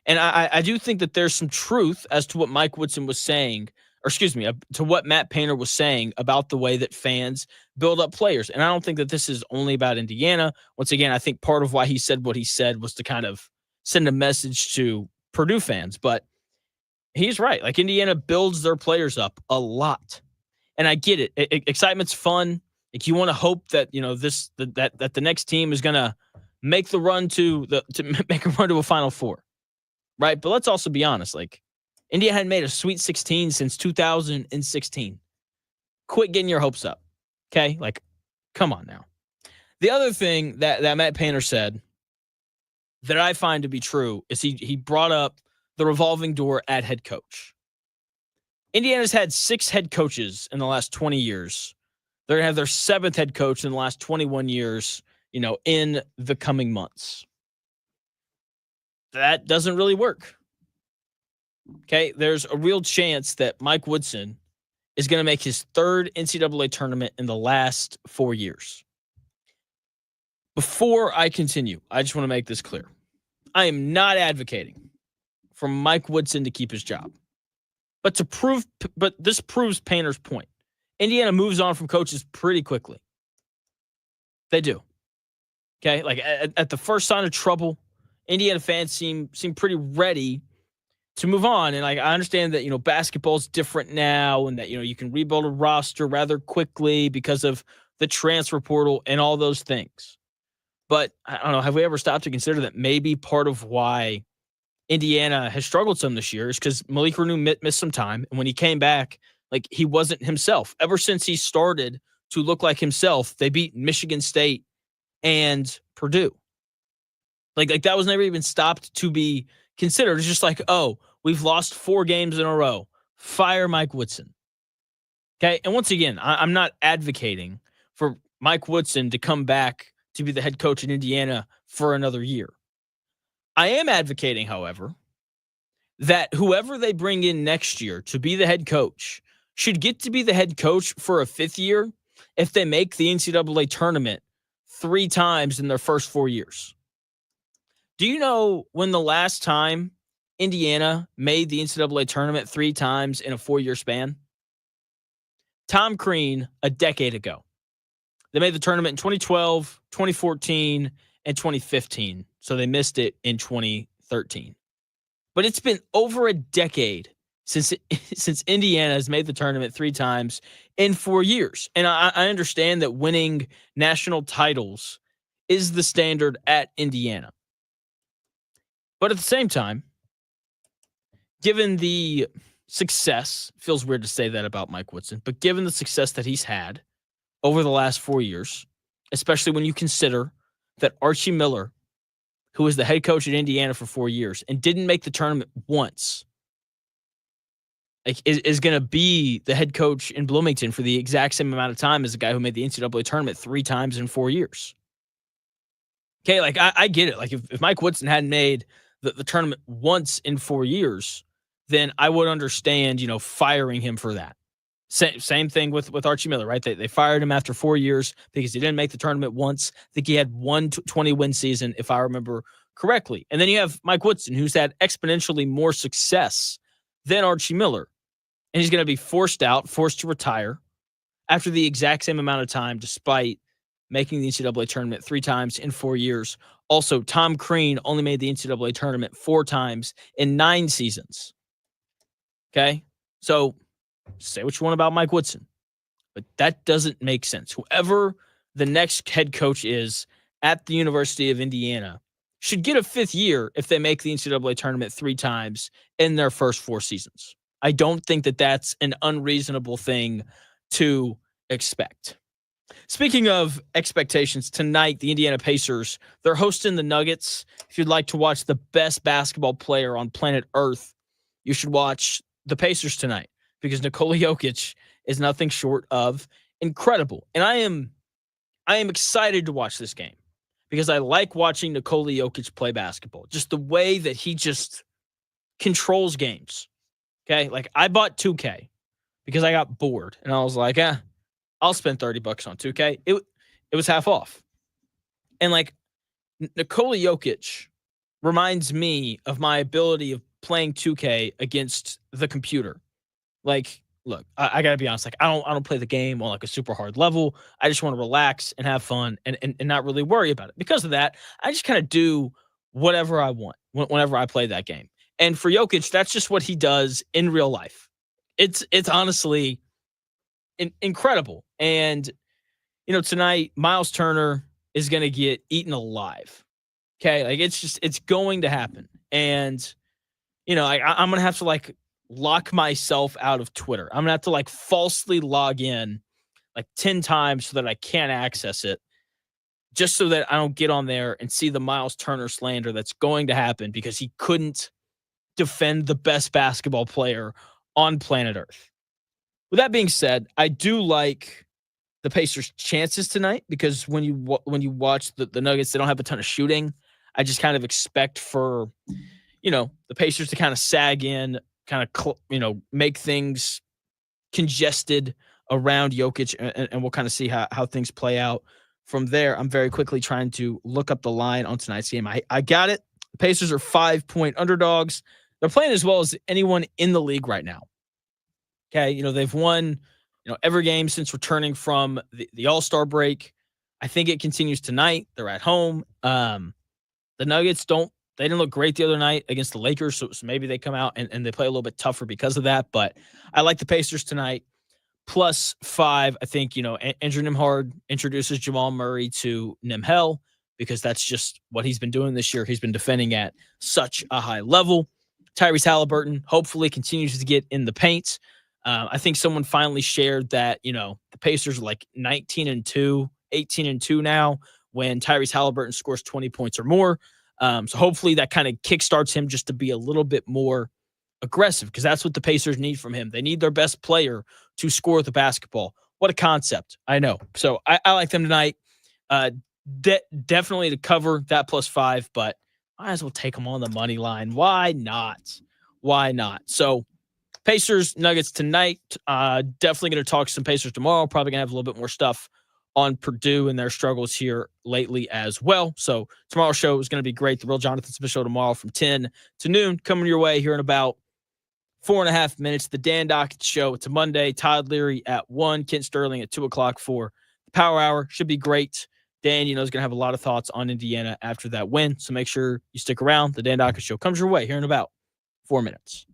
And I do think that there's some truth as to what Mike Woodson was saying to what Matt Painter was saying about the way that fans build up players. And I don't think that this is only about Indiana. Once again, I think part of why he said what he said was to kind of send a message to Purdue fans. But he's right. Like, Indiana builds their players up a lot. And I get it. Excitement's fun. Like, you want to hope that, that the next team is going to make the run to make a run to a Final Four. Right? But let's also be honest. Like, India hadn't made a Sweet 16 since 2016. Quit getting your hopes up. Okay? Like, come on now. The other thing that Matt Painter said that I find to be true is he brought up the revolving door at head coach. Indiana's had 6 head coaches in the last 20 years. They're going to have their 7th head coach in the last 21 years, in the coming months. That doesn't really work. Okay, there's a real chance that Mike Woodson is going to make his 3rd NCAA tournament in the last 4 years. Before I continue, I just want to make this clear. I am not advocating for Mike Woodson to keep his job. But this proves Painter's point. Indiana moves on from coaches pretty quickly. They do. Okay, like at the first sign of trouble, Indiana fans seem pretty ready to move on. And like, I understand that, basketball's different now and that, you can rebuild a roster rather quickly because of the transfer portal and all those things. But I don't know, have we ever stopped to consider that maybe part of why Indiana has struggled some this year is because Malik Reneau missed some time. And when he came back, like, he wasn't himself. Ever since he started to look like himself, they beat Michigan State and Purdue. Like that was never even stopped to be considered. It's just like, oh, we've lost 4 games in a row. Fire Mike Woodson. Okay. And once again, I'm not advocating for Mike Woodson to come back to be the head coach in Indiana for another year. I am advocating, however, that whoever they bring in next year to be the head coach should get to be the head coach for a 5th year if they make the NCAA tournament 3 times in their first 4 years. Do you know when the last time Indiana made the NCAA tournament 3 times in a 4-year span? Tom Crean, a decade ago. They made the tournament in 2012, 2014, and 2015. So they missed it in 2013. But it's been over a decade since Indiana has made the tournament 3 times in 4 years. And I understand that winning national titles is the standard at Indiana. But at the same time, given the success, feels weird to say that about Mike Woodson, but given the success that he's had over the last 4 years, especially when you consider that Archie Miller, who was the head coach at Indiana for 4 years and didn't make the tournament once, is going to be the head coach in Bloomington for the exact same amount of time as the guy who made the NCAA tournament 3 times in 4 years. Okay, like I get it. Like if Mike Woodson hadn't made the tournament once in 4 years, then I would understand, firing him for that. Same thing with Archie Miller, right? They fired him after 4 years because he didn't make the tournament once. I think he had one 20-win season, if I remember correctly. And then you have Mike Woodson, who's had exponentially more success than Archie Miller. And he's going to be forced to retire after the exact same amount of time, despite making the NCAA tournament 3 times in 4 years. Also, Tom Crean only made the NCAA tournament 4 times in 9 seasons. Okay? So say what you want about Mike Woodson, but that doesn't make sense. Whoever the next head coach is at the University of Indiana should get a 5th year if they make the NCAA tournament 3 times in their first 4 seasons. I don't think that that's an unreasonable thing to expect. Speaking of expectations, tonight, the Indiana Pacers, they're hosting the Nuggets. If you'd like to watch the best basketball player on planet Earth, you should watch the Pacers tonight because Nikola Jokic is nothing short of incredible. And I am excited to watch this game because I like watching Nikola Jokic play basketball. Just the way that he just controls games. Okay? Like, I bought 2K because I got bored. And I was like, I'll spend $30 on 2K. It was half off. And, like, Nikola Jokic reminds me of my ability of playing 2K against the computer. Like, look, I gotta be honest. Like, I don't play the game on like a super hard level. I just want to relax and have fun and not really worry about it. Because of that, I just kind of do whatever I want whenever I play that game. And for Jokic, that's just what he does in real life. It's honestly incredible. And tonight Miles Turner is gonna get eaten alive. Okay, like it's going to happen. And I'm gonna have to like lock myself out of Twitter. I'm gonna have to like falsely log in like 10 times so that I can't access it, just so that I don't get on there and see the Miles Turner slander that's going to happen because he couldn't defend the best basketball player on planet Earth. With that being said, I do like the Pacers' chances tonight because when you watch the Nuggets, they don't have a ton of shooting. I just kind of expect for the Pacers to kind of sag in, kind of make things congested around Jokic, and we'll kind of see how things play out from there. I'm very quickly trying to look up the line on tonight's game. I got it. The Pacers are 5-point underdogs. They're playing as well as anyone in the league right now. Okay, they've won every game since returning from the All-Star break. I think it continues tonight. They're at home. The Nuggets they didn't look great the other night against the Lakers, so maybe they come out and they play a little bit tougher because of that. But I like the Pacers tonight. +5, I think, Andrew Nembhard introduces Jamal Murray to Nimhel because that's just what he's been doing this year. He's been defending at such a high level. Tyrese Halliburton hopefully continues to get in the paint. I think someone finally shared that, the Pacers are like 19-2, 18-2 now when Tyrese Halliburton scores 20 points or more. So hopefully that kind of kickstarts him just to be a little bit more aggressive because that's what the Pacers need from him. They need their best player to score the basketball. What a concept. I know. So I like them tonight. Definitely to cover that +5, but might as well take them on the money line. Why not? So Pacers, Nuggets tonight. Definitely going to talk to some Pacers tomorrow. Probably going to have a little bit more stuff on Purdue and their struggles here lately as well. So tomorrow's show is going to be great. The Real Jonathan Smith Show tomorrow from 10 to noon. Coming your way here in about 4.5 minutes. The Dan Dockett Show. It's a Monday. Todd Leary at 1. Kent Sterling at 2 o'clock for the Power Hour. Should be great. Dan, is going to have a lot of thoughts on Indiana after that win. So make sure you stick around. The Dan Dockett Show comes your way here in about 4 minutes.